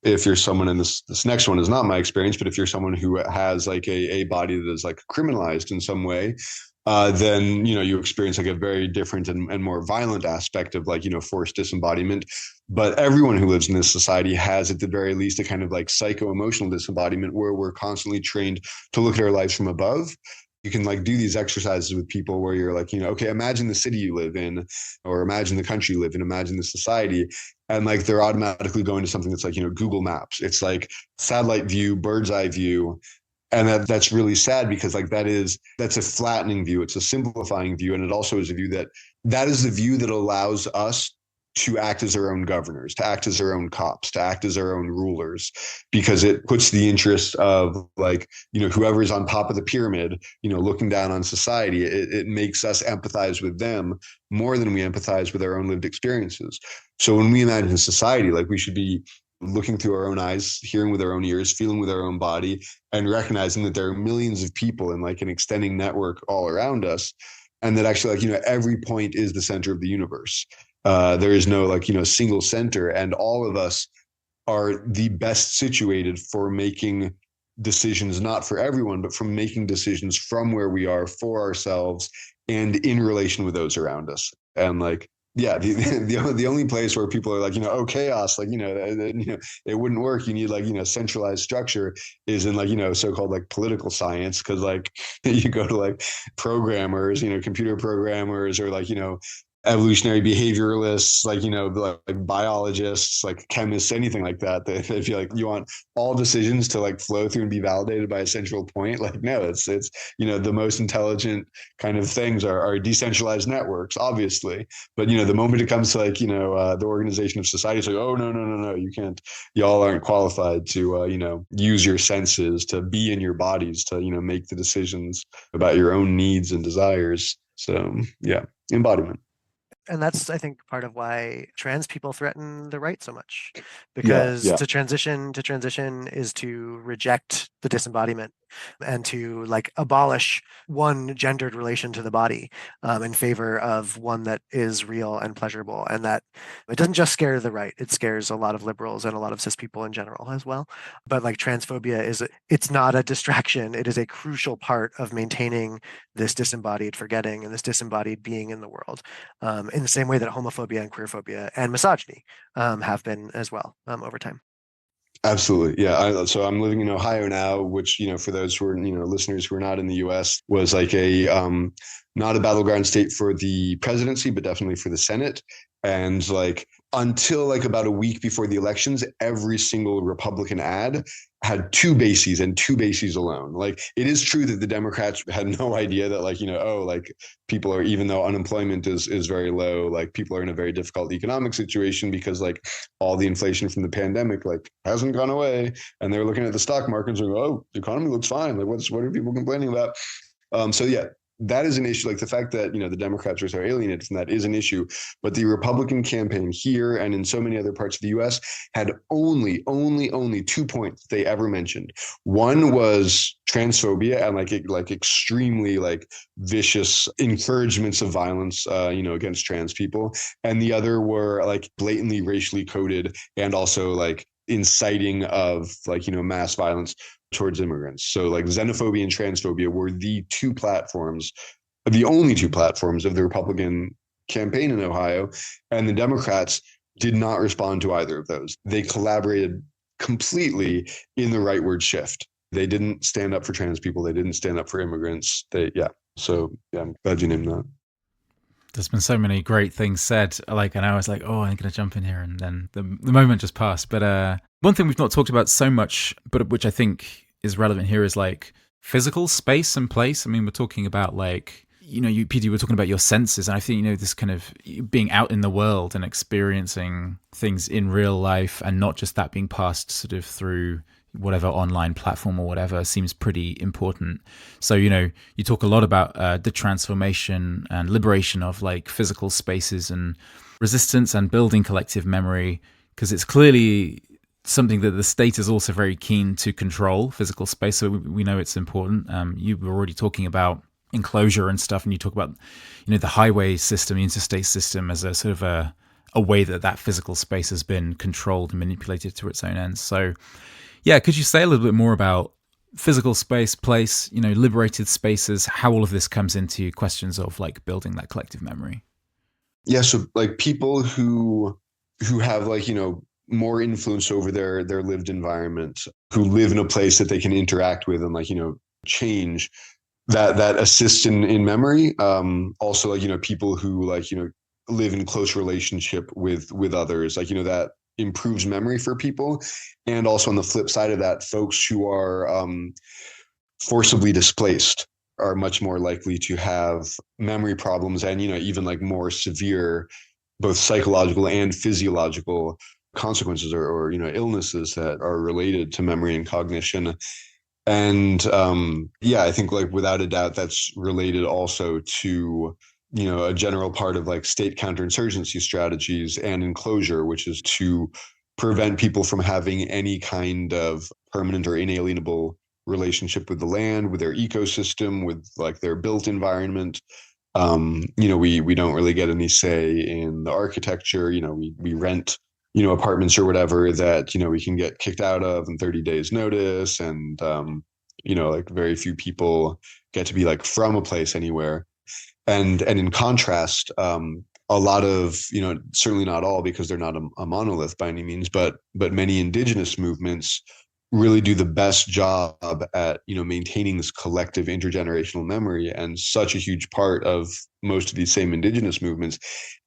if you're someone, and this next one is not my experience, but if you're someone who has like a body that is like criminalized in some way, then, you experience like a very different and more violent aspect of like, forced disembodiment. But everyone who lives in this society has, at the very least, a kind of like psycho-emotional disembodiment, where we're constantly trained to look at our lives from above. You can like do these exercises with people where you're like, okay, imagine the city you live in, or imagine the country you live in, imagine the society. And like they're automatically going to something that's like, Google Maps. It's like satellite view, bird's eye view. And that's really sad, because like that's a flattening view. It's a simplifying view. And it also is a view that is the view that allows us to act as our own governors, to act as our own cops, to act as our own rulers, because it puts the interest of like, whoever's on top of the pyramid, looking down on society. It makes us empathize with them more than we empathize with our own lived experiences. So when we imagine society, like we should be looking through our own eyes, hearing with our own ears, feeling with our own body, and recognizing that there are millions of people in like an extending network all around us. And that actually, like, every point is the center of the universe. There is no like, single center, and all of us are the best situated for making decisions, not for everyone, but from making decisions from where we are, for ourselves, and in relation with those around us. And like, the only place where people are like, chaos, like, it wouldn't work. You need like, centralized structure, is in like, so-called like political science. Cause like you go to like programmers, computer programmers, or like, evolutionary behavioralists, like, like biologists, like chemists, anything like that. They feel like you want all decisions to like flow through and be validated by a central point. Like, no, it's the most intelligent kind of things are decentralized networks, obviously. But, the moment it comes to like, the organization of society, it's like, oh, no, you can't, y'all aren't qualified to, use your senses, to be in your bodies, to, make the decisions about your own needs and desires. So, yeah, embodiment. And that's, I think, part of why trans people threaten the right so much, because to transition is to reject the disembodiment, and to like abolish one gendered relation to the body in favor of one that is real and pleasurable. And that it doesn't just scare the right, it scares a lot of liberals and a lot of cis people in general as well. But like transphobia it's not a distraction, it is a crucial part of maintaining this disembodied forgetting and this disembodied being in the world, in the same way that homophobia and queerphobia and misogyny have been as well over time. Absolutely. Yeah. So I'm living in Ohio now, which, for those who are, listeners who are not in the US, was like not a battleground state for the presidency, but definitely for the Senate. And like until like about a week before the elections, every single Republican ad had two bases, and two bases alone. Like it is true that the Democrats had no idea that like, like people are, even though unemployment is very low, like people are in a very difficult economic situation, because like all the inflation from the pandemic like hasn't gone away. And they're looking at the stock market and saying, oh, the economy looks fine. Like what are people complaining about? So yeah, that is an issue. Like the fact that, the Democrats are so alienated from that is an issue. But the Republican campaign here and in so many other parts of the US had only 2 points they ever mentioned. One was transphobia and like extremely like vicious encouragements of violence, against trans people. And the other were like blatantly racially coded and also like inciting of like, mass violence towards immigrants. So like xenophobia and transphobia were the only two platforms of the Republican campaign in Ohio. And the Democrats did not respond to either of those. They collaborated completely in the rightward shift. They didn't stand up for trans people. They didn't stand up for immigrants. So I'm glad you named that. There's been so many great things said, like, and I was like, oh, I'm going to jump in here, and then the moment just passed. But one thing we've not talked about so much, but which I think is relevant here, is like physical space and place. I mean, we're talking about like, you, Peter, you were talking about your senses, and I think, this kind of being out in the world and experiencing things in real life, and not just that being passed sort of through whatever online platform or whatever, seems pretty important. So, you talk a lot about the transformation and liberation of like physical spaces and resistance and building collective memory, because it's clearly something that the state is also very keen to control, physical space. So we know it's important. You were already talking about enclosure and stuff, and you talk about, the highway system, the interstate system, as a sort of a way that physical space has been controlled and manipulated to its own ends. So yeah, could you say a little bit more about physical space, place, liberated spaces, how all of this comes into questions of like building that collective memory? Yeah, so like people who have like, more influence over their lived environment, who live in a place that they can interact with and like, change, that assists in memory. Also like, people who like, live in close relationship with others, like, that improves memory for people. And also on the flip side of that, folks who are forcibly displaced are much more likely to have memory problems and, even like more severe, both psychological and physiological consequences or illnesses that are related to memory and cognition. And I think like without a doubt, that's related also to a general part of like state counterinsurgency strategies and enclosure, which is to prevent people from having any kind of permanent or inalienable relationship with the land, with their ecosystem, with like their built environment. We don't really get any say in the architecture. We rent, apartments or whatever that, we can get kicked out of in 30 days notice. And, like very few people get to be like from a place anywhere. And in contrast, a lot of, certainly not all, because they're not a monolith by any means, but many indigenous movements really do the best job at, maintaining this collective intergenerational memory. And such a huge part of most of these same indigenous movements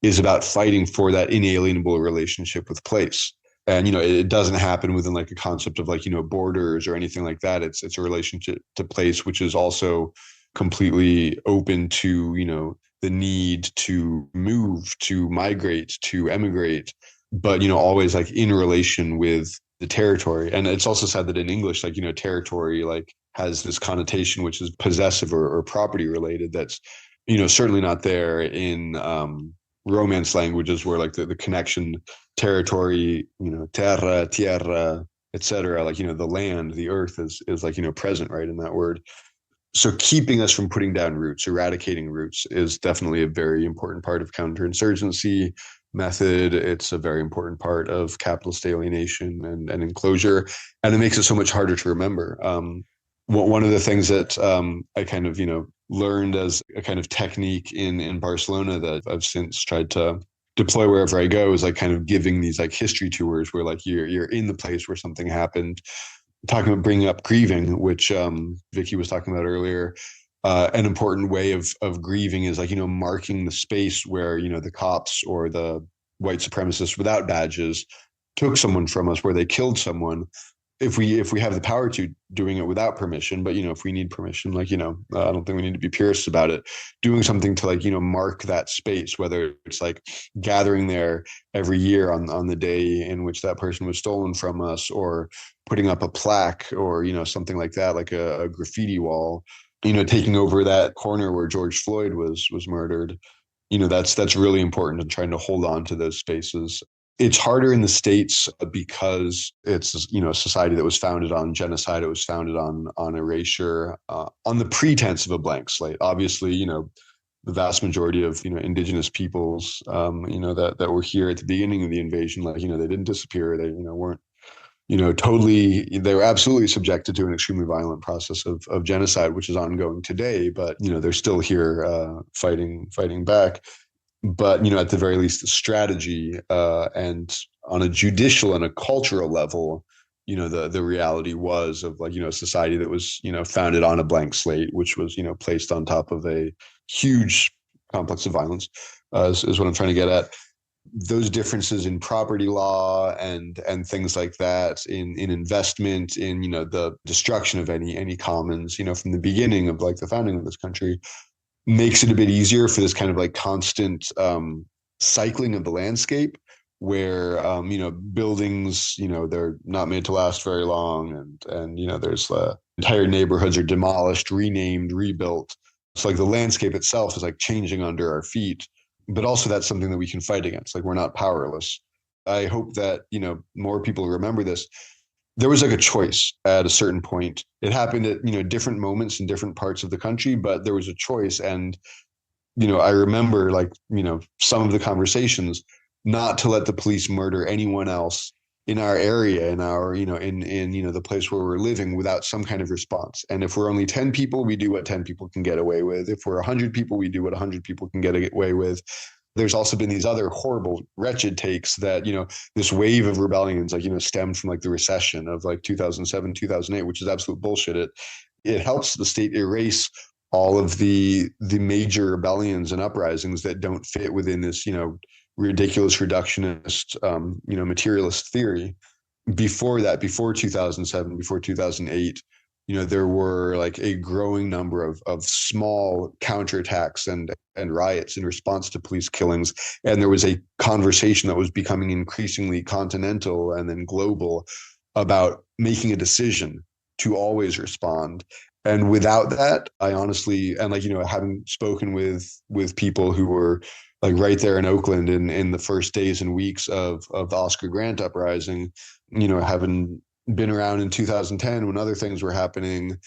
is about fighting for that inalienable relationship with place. And, it doesn't happen within like a concept of like, borders or anything like that. It's a relationship to place, which is also completely open to, the need to move, to migrate, to emigrate, but, always like in relation with the territory. And it's also said that in English, like, territory like has this connotation, which is possessive or property related. That's, certainly not there in Romance languages where like the connection, territory, terra, tierra, etc. Like, the land, the earth is like, present, right, in that word. So keeping us from putting down roots, eradicating roots is definitely a very important part of counterinsurgency method. It's a very important part of capitalist alienation and enclosure. And it makes it so much harder to remember. One of the things that I kind of, learned as a kind of technique in Barcelona that I've since tried to deploy wherever I go is like kind of giving these like history tours where like you're in the place where something happened. Talking about bringing up grieving, which Vicky was talking about earlier, an important way of grieving is like, marking the space where, the cops or the white supremacists without badges took someone from us, where they killed someone. If we have the power to, doing it without permission, but, if we need permission, like, I don't think we need to be purists about it. Doing something to like, mark that space, whether it's like gathering there every year on the day in which that person was stolen from us, or putting up a plaque or, something like that, like a graffiti wall, taking over that corner where George Floyd was murdered. That's really important, and trying to hold on to those spaces. It's harder in the States because it's, a society that was founded on genocide. It was founded on erasure, on the pretense of a blank slate. Obviously, the vast majority of, indigenous peoples, that were here at the beginning of the invasion, like, they didn't disappear. They, weren't totally, they were absolutely subjected to an extremely violent process of genocide, which is ongoing today. But, they're still here fighting back. But, at the very least, the strategy and on a judicial and a cultural level, the reality was of like, a society that was, founded on a blank slate, which was, placed on top of a huge complex of violence, is what I'm trying to get at. Those differences in property law and things like that, in investment, in the destruction of any commons, from the beginning of like the founding of this country, makes it a bit easier for this kind of like constant cycling of the landscape, where buildings, they're not made to last very long, and there's entire neighborhoods are demolished, renamed, rebuilt. It's like the landscape itself is like changing under our feet. But also that's something that we can fight against. Like, we're not powerless. I hope that, more people remember this. There was like a choice at a certain point. It happened at, different moments in different parts of the country, but there was a choice. And, I remember like, some of the conversations not to let the police murder anyone else in our area, in our, in the place where we're living, without some kind of response. And if we're only 10 people, we do what 10 people can get away with. If we're 100 people, we do what 100 people can get away with. There's also been these other horrible, wretched takes that, this wave of rebellions, like, stemmed from like the recession of like 2007, 2008, which is absolute bullshit. It helps the state erase all of the major rebellions and uprisings that don't fit within this, ridiculous reductionist, materialist theory. Before that, before 2007, before 2008, there were like a growing number of small counterattacks and riots in response to police killings. And there was a conversation that was becoming increasingly continental and then global about making a decision to always respond. And without that, I honestly, and like, having spoken with people who were like right there in Oakland in the first days and weeks of the Oscar Grant uprising, having been around in 2010 when other things were happening,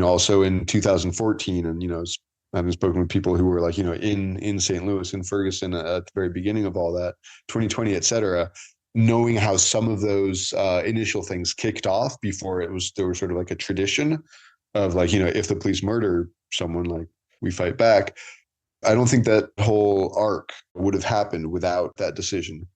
also in 2014, and, having spoken with people who were like, in St. Louis, in Ferguson at the very beginning of all that, 2020, et cetera, knowing how some of those initial things kicked off before there was sort of like a tradition of like, if the police murder someone, like, we fight back. I don't think that whole arc would have happened without that decision.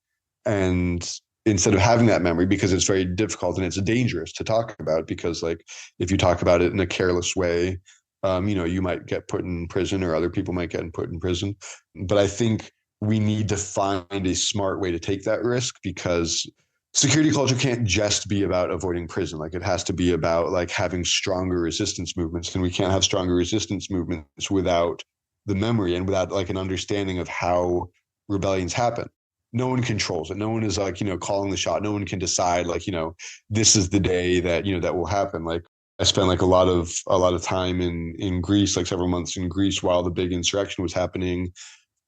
And instead of having that memory, because it's very difficult and it's dangerous to talk about, because like, if you talk about it in a careless way, you might get put in prison, or other people might get put in prison. But I think we need to find a smart way to take that risk, because security culture can't just be about avoiding prison. Like, it has to be about like having stronger resistance movements, and we can't have stronger resistance movements without the memory and without like an understanding of how rebellions happen. No one controls it. No one is like, calling the shot. No one can decide like, this is the day that, that will happen. Like, I spent like a lot of time in Greece, like several months in Greece while the big insurrection was happening,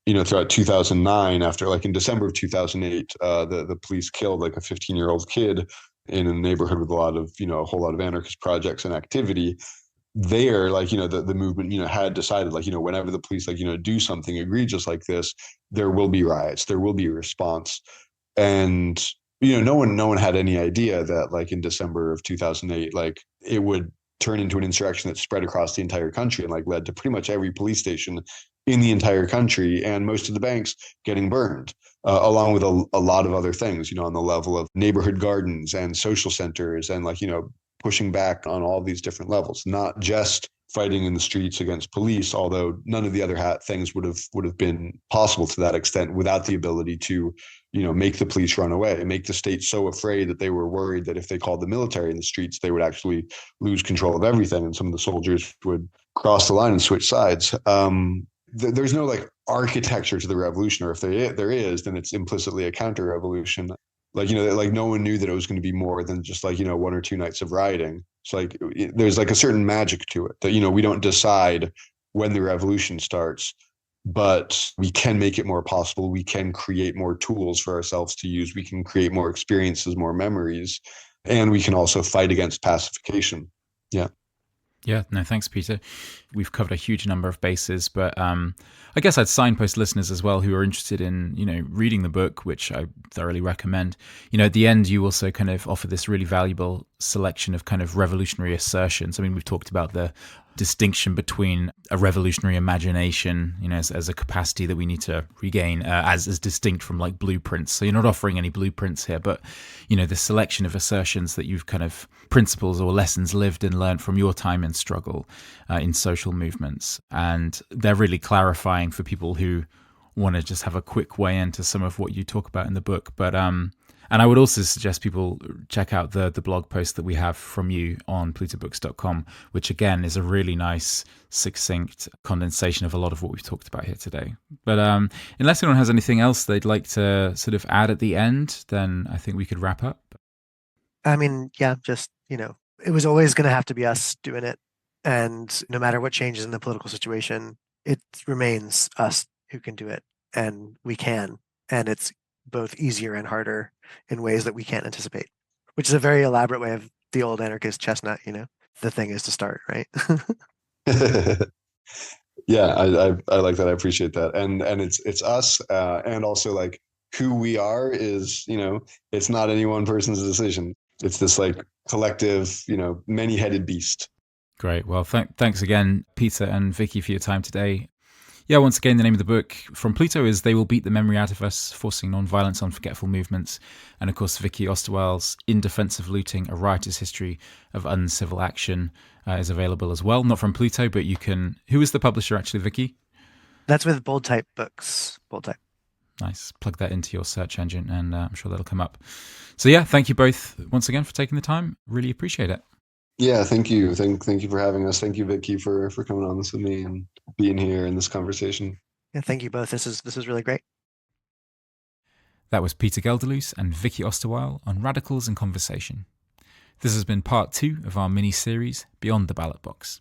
throughout 2009, after like in December of 2008, the police killed like a 15-year-old kid in a neighborhood with a whole lot of anarchist projects and activity. There, like, the movement, had decided like, whenever the police like, do something egregious like this, there will be riots, there will be a response. And, no one had any idea that like in December of 2008, like it would turn into an insurrection that spread across the entire country and like led to pretty much every police station in the entire country and most of the banks getting burned, along with a lot of other things, on the level of neighborhood gardens and social centers, and like, pushing back on all these different levels, not just fighting in the streets against police, although none of the other things would have been possible to that extent without the ability to, make the police run away and make the state so afraid that they were worried that if they called the military in the streets, they would actually lose control of everything, and some of the soldiers would cross the line and switch sides. There's no like architecture to the revolution, or if there is, then it's implicitly a counter-revolution. Like, like no one knew that it was going to be more than just like, 1 or 2 nights of rioting. It's like, there's like a certain magic to it that, we don't decide when the revolution starts, but we can make it more possible. We can create more tools for ourselves to use. We can create more experiences, more memories, and we can also fight against pacification. Yeah. Yeah, no, thanks, Peter. We've covered a huge number of bases, but I guess I'd signpost listeners as well who are interested in, reading the book, which I thoroughly recommend. At the end, you also kind of offer this really valuable selection of kind of revolutionary assertions. I mean, we've talked about the distinction between a revolutionary imagination, as a capacity that we need to regain, as distinct from like blueprints. So you're not offering any blueprints here, but the selection of assertions that you've kind of principles or lessons lived and learned from your time in struggle in social movements, and they're really clarifying for people who want to just have a quick way into some of what you talk about in the book. But and I would also suggest people check out the blog post that we have from you on plutobooks.com, which again is a really nice, succinct condensation of a lot of what we've talked about here today. But unless anyone has anything else they'd like to sort of add at the end, then I think we could wrap up. I mean, yeah, just, it was always going to have to be us doing it. And no matter what changes in the political situation, it remains us who can do it. And we can. And it's both easier and harder in ways that we can't anticipate, which is a very elaborate way of the old anarchist chestnut, the thing is to start, right? Yeah, I like that. I appreciate that. And it's us, and also like who we are is, it's not any one person's decision. It's this like collective, many-headed beast. Great. Well, thanks again, Peter and Vicky, for your time today. Yeah, once again, the name of the book from Pluto is They Will Beat the Memory Out of Us, Forcing Nonviolence on Forgetful Movements. And of course, Vicky Osterweil's In Defense of Looting, A Riotous History of Uncivil Action is available as well. Not from Pluto, but you can... Who is the publisher actually, Vicky? That's with Bold Type Books. Bold Type. Nice. Plug that into your search engine and I'm sure that'll come up. So yeah, thank you both once again for taking the time. Really appreciate it. Yeah, thank you. Thank you for having us. Thank you, Vicky, for coming on this with me and being here in this conversation. Yeah, thank you both. This is really great. That was Peter Gelderloos and Vicky Osterweil on Radicals in Conversation. This has been part 2 of our mini-series, Beyond the Ballot Box.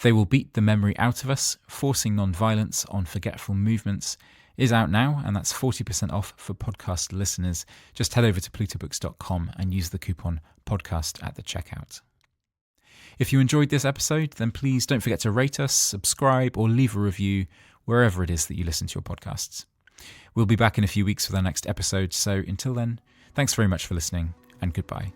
They Will Beat the Memory Out of Us, Forcing Nonviolence on Forgetful Movements is out now, and that's 40% off for podcast listeners. Just head over to plutobooks.com and use the coupon podcast at the checkout. If you enjoyed this episode, then please don't forget to rate us, subscribe, or leave a review wherever it is that you listen to your podcasts. We'll be back in a few weeks with our next episode, so until then, thanks very much for listening, and goodbye.